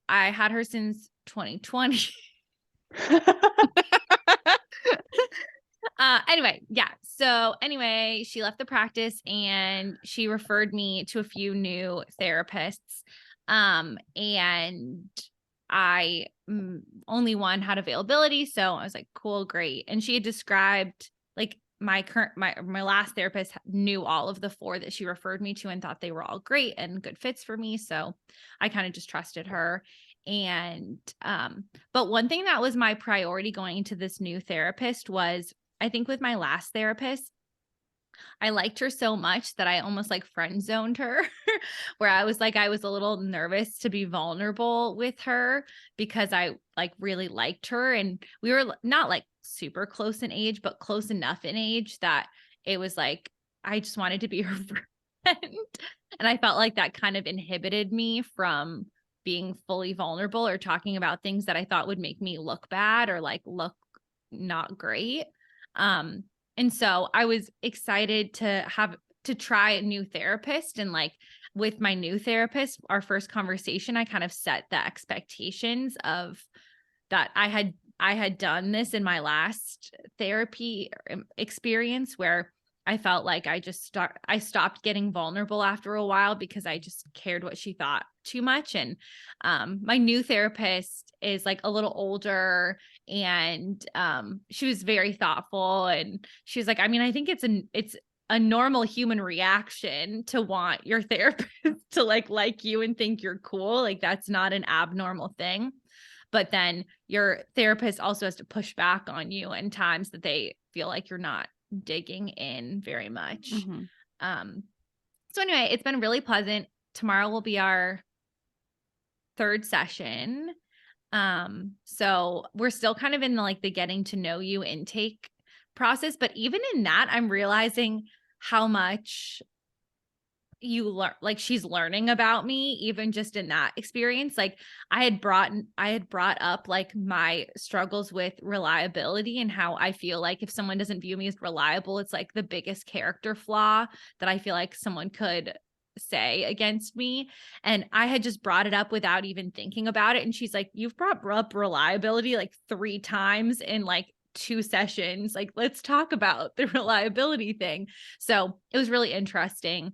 I had her since 2020. Anyway, yeah. So anyway, she left the practice and she referred me to a few new therapists. And I only one had availability. So I was like, cool, great. And she had described like my last therapist knew all of the 4 that she referred me to and thought they were all great and good fits for me. So I kind of just trusted her. And but one thing that was my priority going to this new therapist was, I think with my last therapist, I liked her so much that I almost like friend zoned her, where I was a little nervous to be vulnerable with her because I like really liked her. And we were not like super close in age, but close enough in age that it was like, I just wanted to be her friend. And I felt like that kind of inhibited me from being fully vulnerable or talking about things that I thought would make me look bad or like look not great. And so I was excited to try a new therapist. And like with my new therapist, our first conversation, I kind of set the expectations of that I had done this in my last therapy experience where I felt like I stopped getting vulnerable after a while because I just cared what she thought too much. And my new therapist is like a little older and she was very thoughtful. And she was like, I mean, I think it's a normal human reaction to want your therapist to like you and think you're cool. Like that's not an abnormal thing. But then your therapist also has to push back on you in times that they feel like you're not digging in very much. Mm-hmm. So anyway, it's been really pleasant. Tomorrow will be our 3rd session. So we're still kind of in the getting to know you intake process, but even in that, I'm realizing how much you learn, like she's learning about me, even just in that experience. Like I had brought up like my struggles with reliability and how I feel like if someone doesn't view me as reliable, it's like the biggest character flaw that I feel like someone could say against me. And I had just brought it up without even thinking about it. And she's like, you've brought up reliability like 3 times in like 2 sessions. Like, let's talk about the reliability thing. So it was really interesting.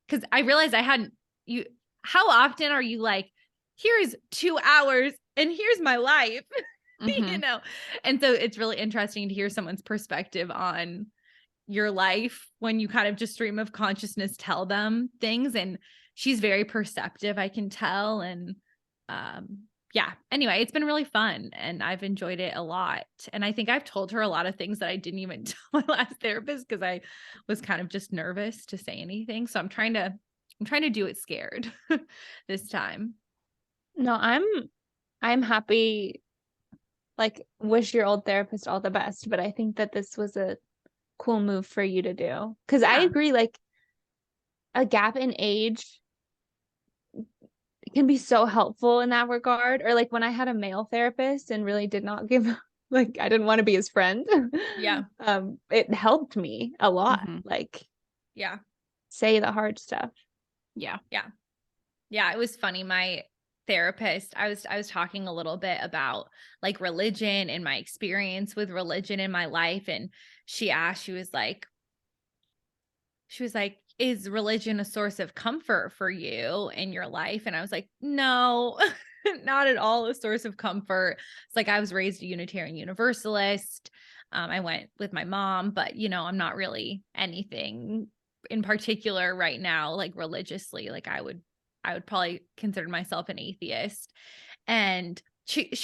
Because I realized how often are you like, here's 2 hours and here's my life, Mm-hmm. And so it's really interesting to hear someone's perspective on your life when you kind of just stream of consciousness tell them things. And she's very perceptive, I can tell. And yeah, anyway, it's been really fun and I've enjoyed it a lot. And I think I've told her a lot of things that I didn't even tell my last therapist because I was kind of just nervous to say anything. So I'm trying to do it scared this time. No, I'm happy. Like, wish your old therapist all the best, but I think that this was a cool move for you to do. Because I Yeah. agree, like a gap in age can be so helpful in that regard. Or like when I had a male therapist and really did not give like I didn't want to be his friend. Yeah. It helped me a lot. Mm-hmm. Like Yeah. say the hard stuff. Yeah. Yeah. Yeah, it was funny. My therapist, I was talking a little bit about like religion and my experience with religion in my life. And she asked, she was like, is religion a source of comfort for you in your life? And I was like, no, not at all a source of comfort. It's like I was raised a Unitarian Universalist. I went with my mom, but I'm not really anything in particular right now, like religiously. Like I would probably consider myself an atheist. And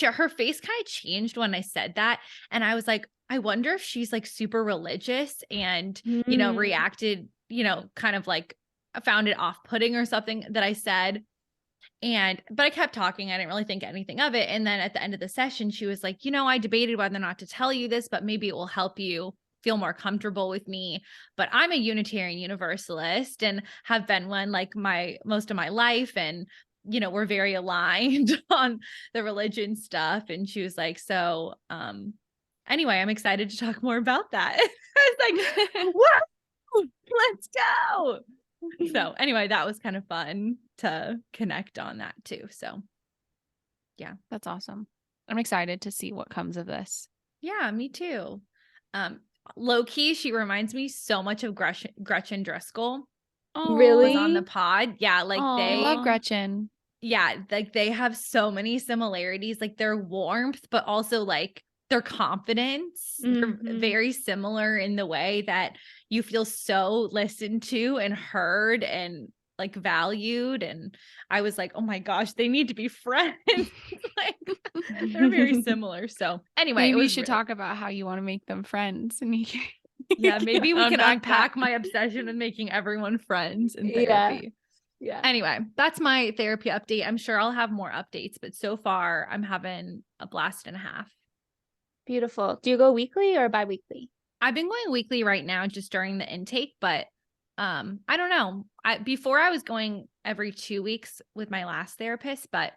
her face kind of changed when I said that. And I was like, I wonder if she's like super religious and, reacted, kind of like found it off-putting or something that I said. But I kept talking. I didn't really think anything of it. And then at the end of the session, she was like, I debated whether or not to tell you this, but maybe it will help you feel more comfortable with me. But I'm a Unitarian Universalist and have been one like most of my life. And, we're very aligned on the religion stuff. And she was like, so, anyway, I'm excited to talk more about that. I was like, whoa, let's go. So anyway, that was kind of fun to connect on that too. So yeah, That's awesome. I'm excited to see what comes of this. yeah, me too. Low key, she reminds me so much of Gretchen Driscoll. Oh, Really? Was on the pod. Yeah, like I love Gretchen. Yeah, like they have so many similarities, like their warmth, but also like their confidence. They're very similar in the way that you feel so listened to and heard and like valued. And I was like, oh my gosh, they need to be friends. Like they're very similar. So anyway, Maybe it was you should talk about how you want to make them friends, and yeah, maybe we can unpack that. my obsession with making everyone friends in Yeah. therapy. Yeah. Anyway, that's my therapy update. I'm sure I'll have more updates, but so far I'm having a blast and a half. Beautiful. Do you go weekly or bi-weekly? I've been going weekly right now just during the intake, but I don't know. Before I was going every 2 weeks with my last therapist, but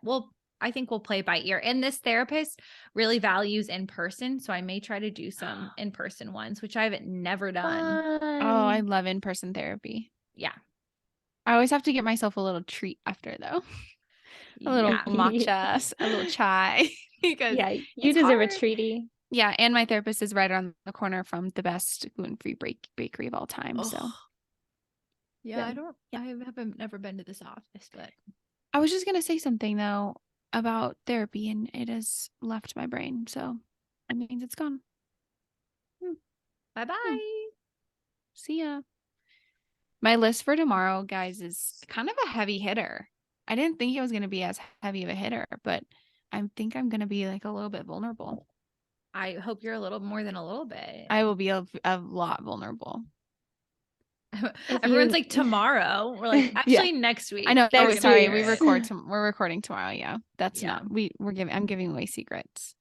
I think we'll play by ear. And this therapist really values in person, so I may try to do some in-person ones, which I've never done. Oh, I love in-person therapy. Yeah. I always have to get myself a little treat after though. A little Yeah. matcha, a little chai. Because yeah, you it's deserve hard. a treaty. Yeah, and my therapist is right around the corner from the best gluten-free bakery of all time. So yeah, I haven't never been to this office, but I was just gonna say something though about therapy, and it has left my brain. So it means it's gone. bye-bye. See ya. My list for tomorrow, guys, is kind of a heavy hitter. I didn't think it was going to be as heavy of a hitter, but I think I'm going to be like a little bit vulnerable. I hope you're a little more than a little bit. I will be a lot vulnerable. Everyone's like tomorrow. We're like actually next week. I know. Next Sorry, week. we're recording tomorrow. Yeah, that's not. I'm giving away secrets.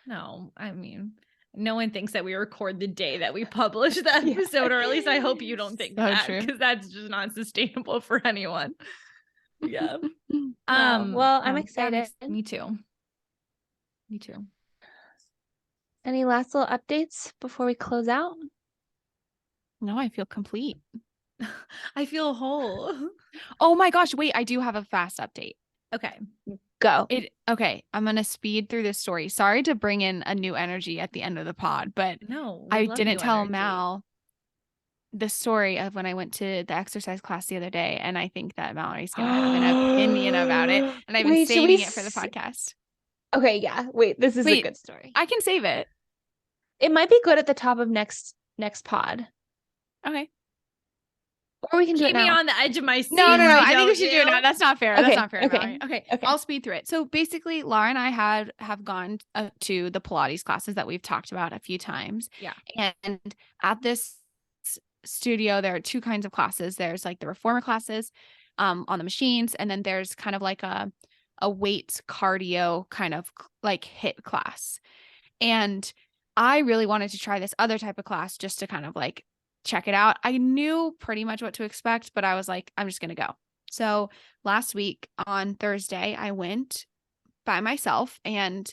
No, I mean, no one thinks that we record the day that we publish the episode, or at least I hope you don't think that, because that's just not sustainable for anyone. Yeah. Well, I'm excited. Me too. Me too. Any last little updates before we close out? No, I feel complete. I feel whole. Oh my gosh, wait, I do have a fast update. Okay. Go. Okay, I'm going to speed through this story. Sorry to bring in a new energy at the end of the pod, but no, I didn't tell Mal the story of when I went to the exercise class the other day, and I think that Mallory's going to have an opinion about it, and I've been saving it for the podcast. Okay, yeah. Wait, this is a good story. I can save it. It might be good at the top of next pod. Okay. Or we can do it now. Keep me on the edge of my seat. No. I think we should do it now. That's not fair. Okay, That's not fair. okay. Okay. I'll speed through it. So basically, Lara and I have gone to the Pilates classes that we've talked about a few times. Yeah. And at this studio, there are two kinds of classes. There's like the reformer classes on the machines, and then there's kind of like a weights cardio kind of like HIIT class. And I really wanted to try this other type of class just to kind of like check it out. I knew pretty much what to expect, but I was like, I'm just going to go. So last week on Thursday, I went by myself, and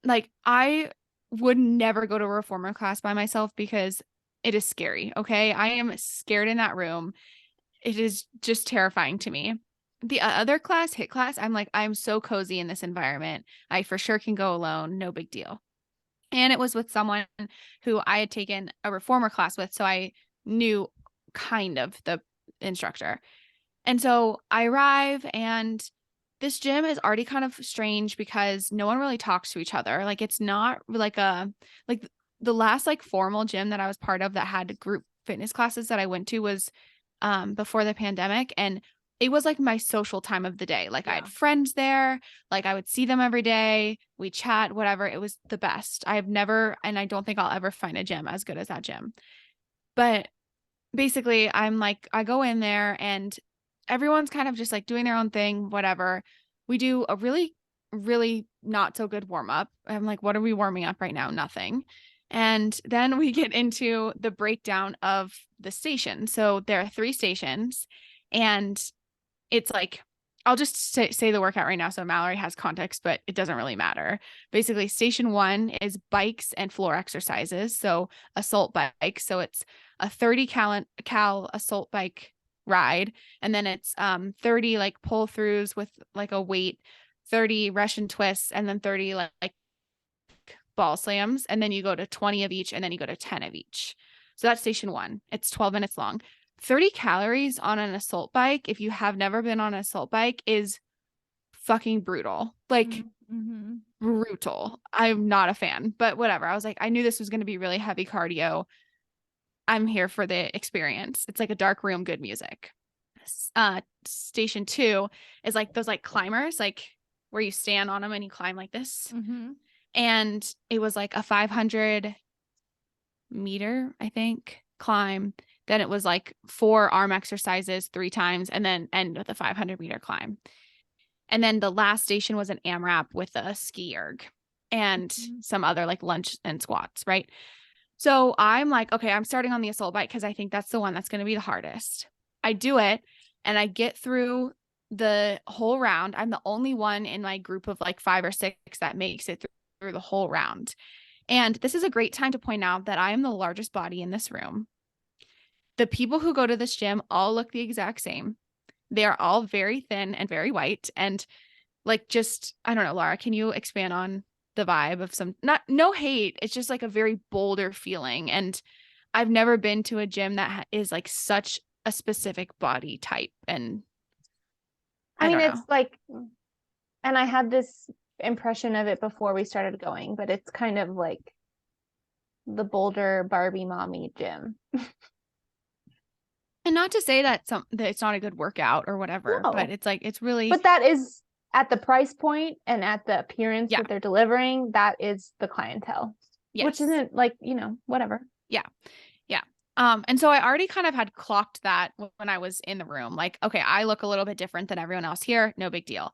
like, I would never go to a reformer class by myself because it is scary. Okay. I am scared in that room. It is just terrifying to me. the other class, HIT class, I'm like, I'm so cozy in this environment. I for sure can go alone. No big deal. And it was with someone who I had taken a reformer class with. So I knew kind of the instructor. And so I arrive, and this gym is already kind of strange because no one really talks to each other. Like, it's not like like the last like formal gym that I was part of that had group fitness classes that I went to was before the pandemic. And it was like my social time of the day. Like, I had friends there, like I would see them every day. We chat, whatever. It was the best. I have never, and I don't think I'll ever find a gym as good as that gym. But basically, I'm like, I go in there and everyone's kind of just like doing their own thing, whatever. We do a really, really not so good warm up. I'm like, what are we warming up right now? Nothing. And then we get into the breakdown of the station. So there are 3 stations, and it's like, I'll just say the workout right now so Mallory has context, but it doesn't really matter. Basically, station 1 is bikes and floor exercises. So assault bike. So it's a 30 cal assault bike ride. And then it's 30 like pull throughs with like a weight, 30 Russian twists, and then 30 like ball slams. And then you go to 20 of each, and then you go to 10 of each. So that's station 1. It's 12 minutes long. 30 calories on an assault bike, if you have never been on an assault bike, is fucking brutal. Like, brutal. I'm not a fan, but whatever. I was like, I knew this was going to be really heavy cardio. I'm here for the experience. It's like a dark room, good music. Station 2 is like those like climbers, like where you stand on them and you climb like this. And it was like a 500 meter, I think, climb. Then it was like 4 arm exercises 3 times, and then end with a 500 meter climb. And then the last station was an AMRAP with a ski erg and some other like lunge and squats, right? So I'm like, okay, I'm starting on the assault bike because I think that's the one that's going to be the hardest. I do it, and I get through the whole round. I'm the only one in my group of like 5 or 6 that makes it through the whole round. And this is a great time to point out that I am the largest body in this room. The people who go to this gym all look the exact same. They are all very thin and very white, and like, just, I don't know, Lara, can you expand on the vibe of no hate. It's just like a very bolder feeling. And I've never been to a gym that is like such a specific body type. And I mean, don't it's know. like, and I had this impression of it before we started going, but it's kind of like the Boulder Barbie mommy gym. And not to say that it's not a good workout or whatever, No. but it's like, it's really, But that is at the price point and at the appearance Yeah. that they're delivering, that is the clientele. yes. Which isn't like, you know, whatever. Yeah. And so I already kind of had clocked that when I was in the room. Like, okay, I look a little bit different than everyone else here. No big deal.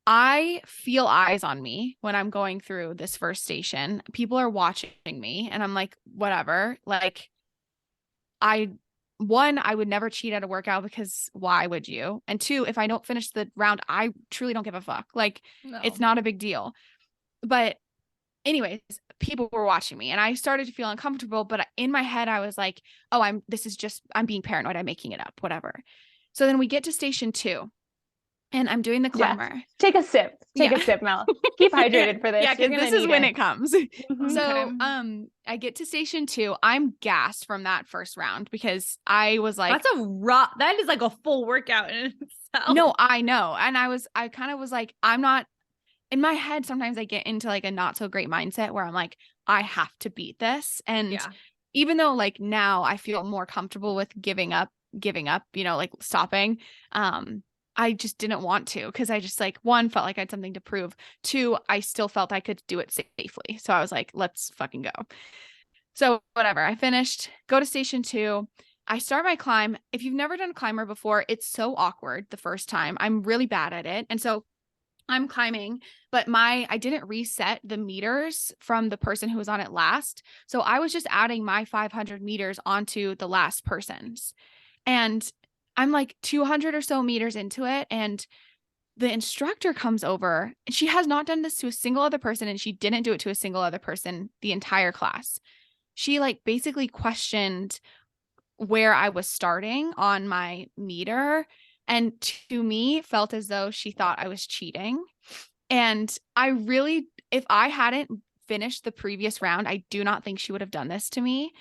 I feel eyes on me when I'm going through this first station. People are watching me, and I'm like, whatever. Like, I would never cheat at a workout because why would you? And 2, if I don't finish the round, I truly don't give a fuck. Like, it's not a big deal. But anyways, people were watching me, and I started to feel uncomfortable, but in my head I was like, oh, I'm being paranoid. I'm making it up, whatever. So then we get to station 2, and I'm doing the climber. Yes. Take a sip. Take a sip, Mel. Keep hydrated for this. Yeah, because this is when it comes. Mhm. So I get to station 2. I'm gassed from that first round because I was like, that is like a full workout in itself. no, I know. And I kind of was like, I'm not, in my head, sometimes I get into like a not so great mindset where I'm like, I have to beat this. And even though like now I feel more comfortable with giving up, you know, like stopping, I just didn't want to, because I just like, 1, felt like I had something to prove. 2, I still felt I could do it safely. So I was like, let's fucking go. So whatever, I finished, go to station 2. I start my climb. If you've never done a climber before, it's so awkward the first time. I'm really bad at it. And so I'm climbing, but I didn't reset the meters from the person who was on it last. So I was just adding my 500 meters onto the last person's. And I'm like 200 or so meters into it, and the instructor comes over, and she has not done this to a single other person, and she didn't do it to a single other person the entire class. She like basically questioned where I was starting on my meter, and to me felt as though she thought I was cheating. And I really, if I hadn't finished the previous round, I do not think she would have done this to me.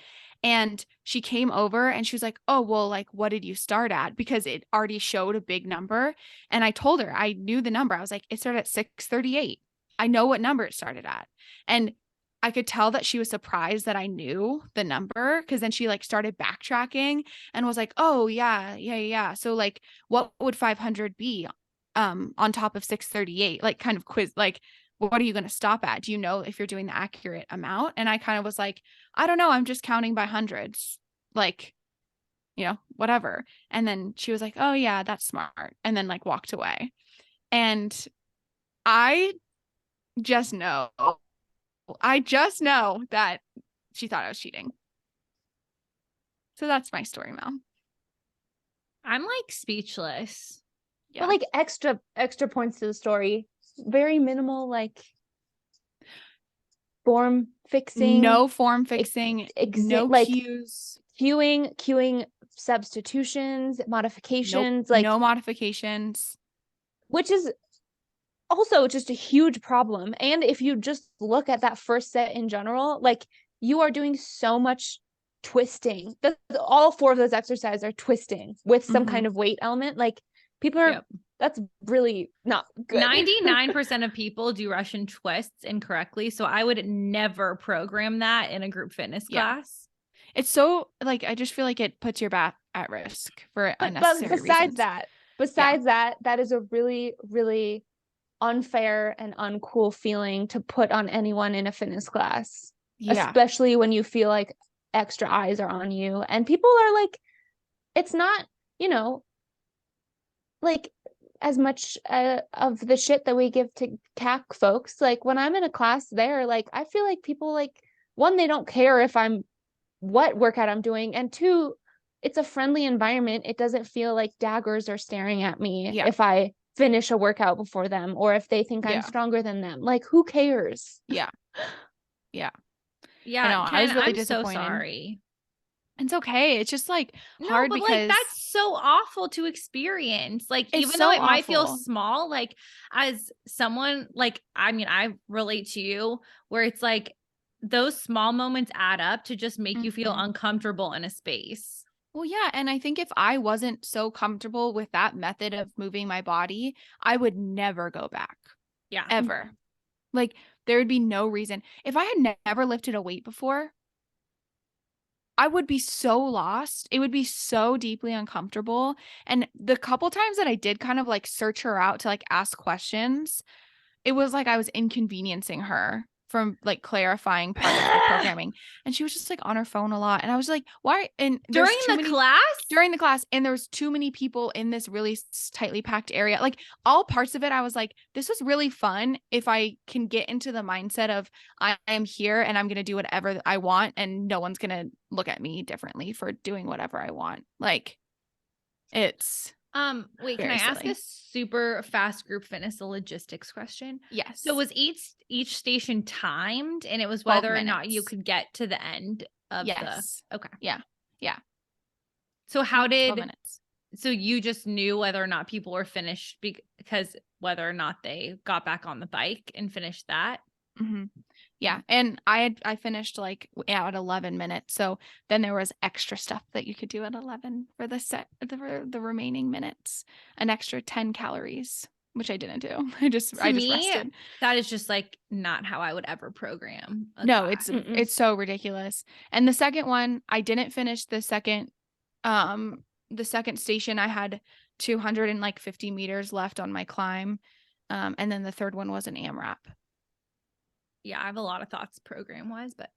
And she came over and she was like, oh, well, like, what did you start at? Because it already showed a big number. And I told her, I knew the number. I was like, it started at 638. I know what number it started at. And I could tell that she was surprised that I knew the number, because then she like started backtracking and was like, oh, yeah. So like, what would 500 be on top of 638? Like kind of quiz, like, what are you going to stop at? Do you know if you're doing the accurate amount? And I kind of was like, I don't know. I'm just counting by hundreds, like, whatever. And then she was like, oh yeah, that's smart. And then like walked away. And I just know that she thought I was cheating. So that's my story, Mel. I'm like speechless. But like extra points to the story. Very minimal, like form fixing. No form fixing, no like cues. Queuing substitutions, modifications, Nope, no modifications. Which is also just a huge problem. And if you just look at that first set in general, like you are doing so much twisting. All 4 of those exercises are twisting with some kind of weight element. Like people are, that's really not good. 99% of people do Russian twists incorrectly. So I would never program that in a group fitness class. It's so like, I just feel like it puts your back at risk for unnecessary but besides reasons. that is a really, really unfair and uncool feeling to put on anyone in a fitness class. Yeah. Especially when you feel like extra eyes are on you and people are like, it's not, like as much of the shit that we give to CAC folks. Like when I'm in a class there, like I feel like people like, one, they don't care if I'm what workout I'm doing, and 2, it's a friendly environment. It doesn't feel like daggers are staring at me if I finish a workout before them or if they think I'm stronger than them. Like who cares? Yeah. I know. Ken, I was really disappointed. So sorry. It's okay. It's just like hard because like that's so awful to experience. Like even so though it might feel small, like as someone like, I mean, I relate to you where it's like those small moments add up to just make you feel uncomfortable in a space. Well, yeah. And I think if I wasn't so comfortable with that method of moving my body, I would never go back. Yeah. Ever. Like there would be no reason. If I had never lifted a weight before, I would be so lost. It would be so deeply uncomfortable. And the couple times that I did kind of like search her out to like ask questions, it was like I was inconveniencing her from like clarifying part of the programming. And she was just like on her phone a lot. And I was like, why? And during the class, and there was too many people in this really tightly packed area. Like all parts of it, I was like, this was really fun if I can get into the mindset of I am here and I'm going to do whatever I want and no one's going to look at me differently for doing whatever I want. Like it's wait, can I ask a super fast group fitness logistics question? Yes. So was each station timed and it was whether or not you could get to the end of okay. Yeah. So how did so you just knew whether or not people were finished because whether or not they got back on the bike and finished that? Yeah. And I finished like at 11 minutes. So then there was extra stuff that you could do at 11 for the set, the remaining minutes, an extra 10 calories, which I didn't do. I just rested. That is just like not how I would ever program. No, it's so ridiculous. And the second one, I didn't finish the second station. I had 250 meters left on my climb. And then the third one was an AMRAP. Yeah, I have a lot of thoughts program wise, but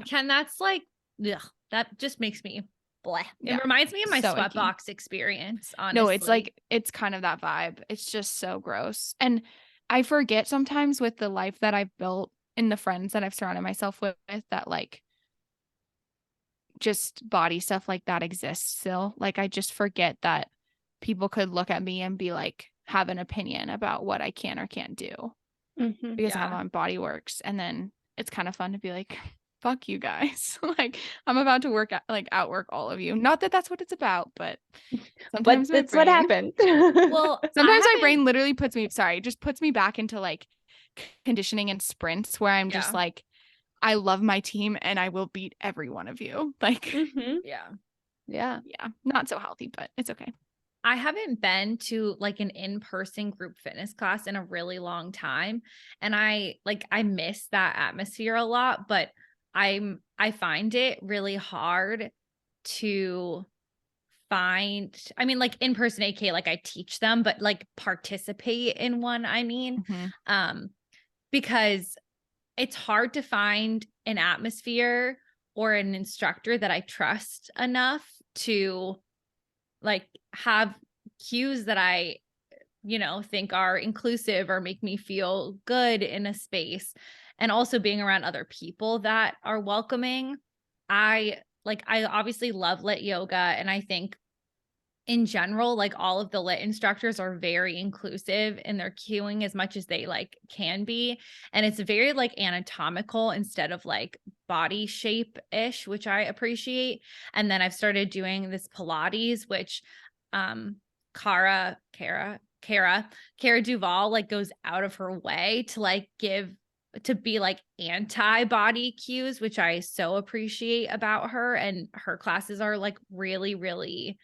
Ken, that's like, that just makes me blah. It reminds me of my sweatbox experience, honestly. No, it's like, it's kind of that vibe. It's just so gross. And I forget sometimes with the life that I've built and the friends that I've surrounded myself with that like just body stuff like that exists still. Like I just forget that people could look at me and be like, have an opinion about what I can or can't do. Because how my body works. And then it's kind of fun to be like, fuck you guys. Like, I'm about to outwork all of you. Not that that's what it's about, but But sometimes that's what happened. Well, sometimes my I brain literally just puts me back into like conditioning and sprints where I'm just Yeah. like, I love my team and I will beat every one of you. Like, Mhm. yeah. Yeah. yeah, not so healthy, but it's okay. I haven't been to like an in-person group fitness class in a really long time. And I miss that atmosphere a lot, but I find it really hard to find, I mean, like in person AK, like I teach them, but like participate in one, Mhm. Because it's hard to find an atmosphere or an instructor that I trust enough to like have cues that I, think are inclusive or make me feel good in a space. And also being around other people that are welcoming. I obviously love lit yoga. And I think in general, like all of the lit instructors are very inclusive in their cueing as much as they like can be. And it's very like anatomical instead of like body shape ish, which I appreciate. And then I've started doing this Pilates, which Kara Duval like goes out of her way to like be like anti-body cues, which I so appreciate about her. And her classes are like really, really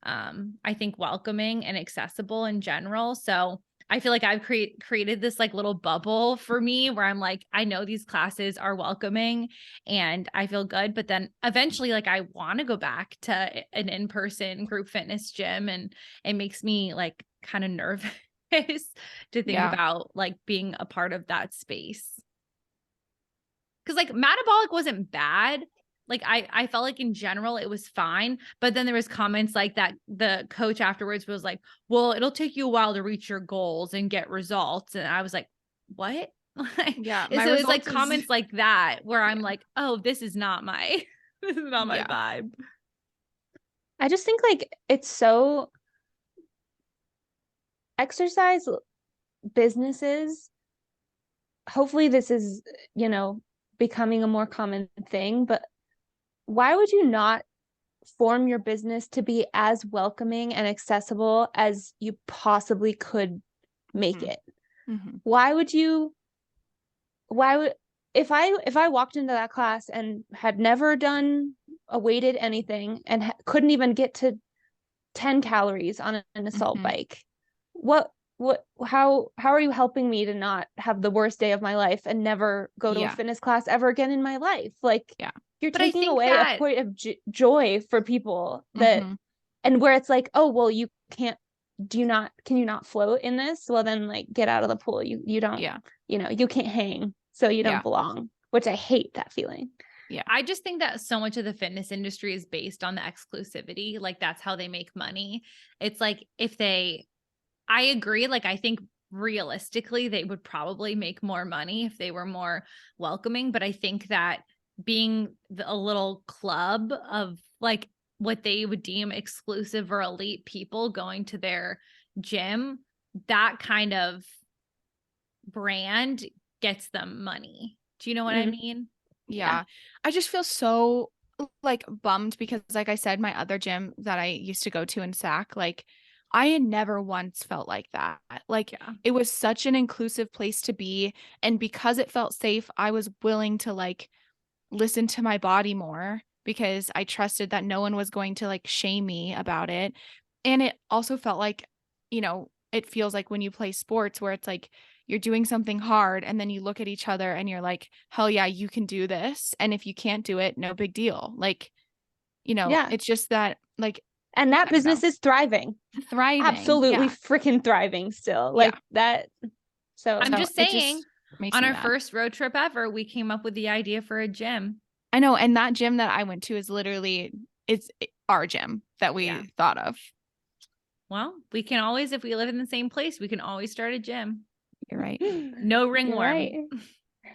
I think welcoming and accessible in general. So I feel like I've created this like little bubble for me where I'm like, I know these classes are welcoming and I feel good, but then eventually like I want to go back to an in-person group fitness gym, and it makes me like kind of nervous to think Yeah. about like being a part of that space. Cause like metabolic wasn't bad. Like I felt like in general it was fine, but then there was comments like that the coach afterwards was like, well, it'll take you a while to reach your goals and get results. And I was like, what? Yeah, And my so it's like results is comments like that where I'm like, oh, this is not my this is not my Yeah. vibe. I just think like it's so exercise businesses. Hopefully this is, becoming a more common thing, but why would you not form your business to be as welcoming and accessible as you possibly could make Mhm. it? Mhm. Why would if I walked into that class and had never done a weighted anything and couldn't even get to 10 calories on an assault Mhm. bike, what how are you helping me to not have the worst day of my life and never go to a Yeah. fitness class ever again in my life? Like, Yeah. you're But I taking think away a that point of joy for people that Mhm. and where it's like, oh well, you can't can you not float in this? Well then, like, get out of the pool. You don't, Yeah. you can't hang, so you don't Yeah. belong, which I hate that feeling. Yeah. I just think that so much of the fitness industry is based on the exclusivity. Like that's how they make money. It's like I agree. Like I think realistically, they would probably make more money if they were more welcoming. But I think that being a little club of like what they would deem exclusive or elite people going to their gym, that kind of brand gets them money. Do you know what I mean? Yeah. I just feel so like bummed because like I said, my other gym that I used to go to in SAC, like I had never once felt like that. Like Yeah. it was such an inclusive place to be. And because it felt safe, I was willing to like listen to my body more because I trusted that no one was going to like shame me about it. And it also felt like, it feels like when you play sports where it's like you're doing something hard and then you look at each other and you're like, hell yeah, you can do this. And if you can't do it, no big deal. Like, Yeah. it's just that like And that I don't know, business is thriving. thriving. Absolutely Yeah. freaking thriving still. Yeah. Like that. So I'm So just it saying, just makes on me our mad. first road trip ever, we came up with the idea for a gym. I know. And that gym that I went to is literally, it's our gym that we Yeah. thought of. Well, we can always, if we live in the same place, we can always start a gym. You're right. No You're ringworm. right.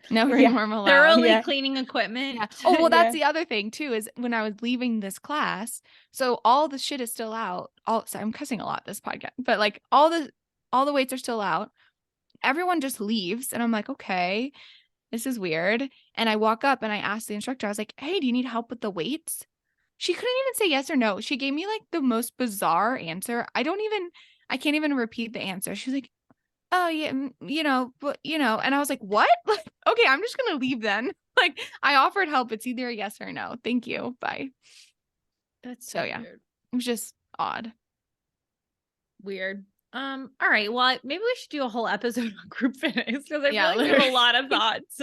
No Yeah. ringworm allowed. Thoroughly Yeah. cleaning equipment. Yeah. Oh, well, that's Yeah. the other thing too, is when I was leaving this class, so all the shit is still out. Sorry, I'm cussing a lot this podcast, but like all the weights are still out. Everyone just leaves, and I'm like, okay. this is weird. And I walk up and I asked the instructor, I was like, hey, do you need help with the weights? She couldn't even say yes or no. She gave me like the most bizarre answer. I can't even repeat the answer. She was like, oh yeah, and I was like, what? Like, okay, I'm just gonna leave then. Like, I offered help. It's either a yes or no. Thank you. Bye. That's So, yeah. weird. It was just odd. Weird. All right. Well, maybe we should do a whole episode on group fitness because I feel Yeah, like we have a literally. lot of thoughts.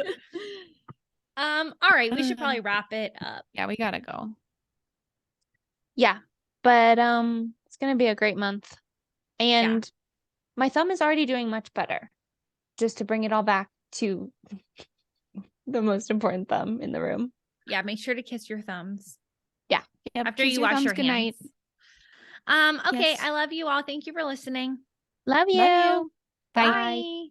All right, we should probably wrap it up. Yeah, we gotta go. Yeah. But it's gonna be a great month. And my thumb is already doing much better. Just to bring it all back to the most important thumb in the room. Yeah, make sure to kiss your thumbs. Yeah. Yep, After kiss you your wash thumbs, your good night. hands. Okay, Yes. I love you all. Thank you for listening. Love you. Love you. Bye. Bye.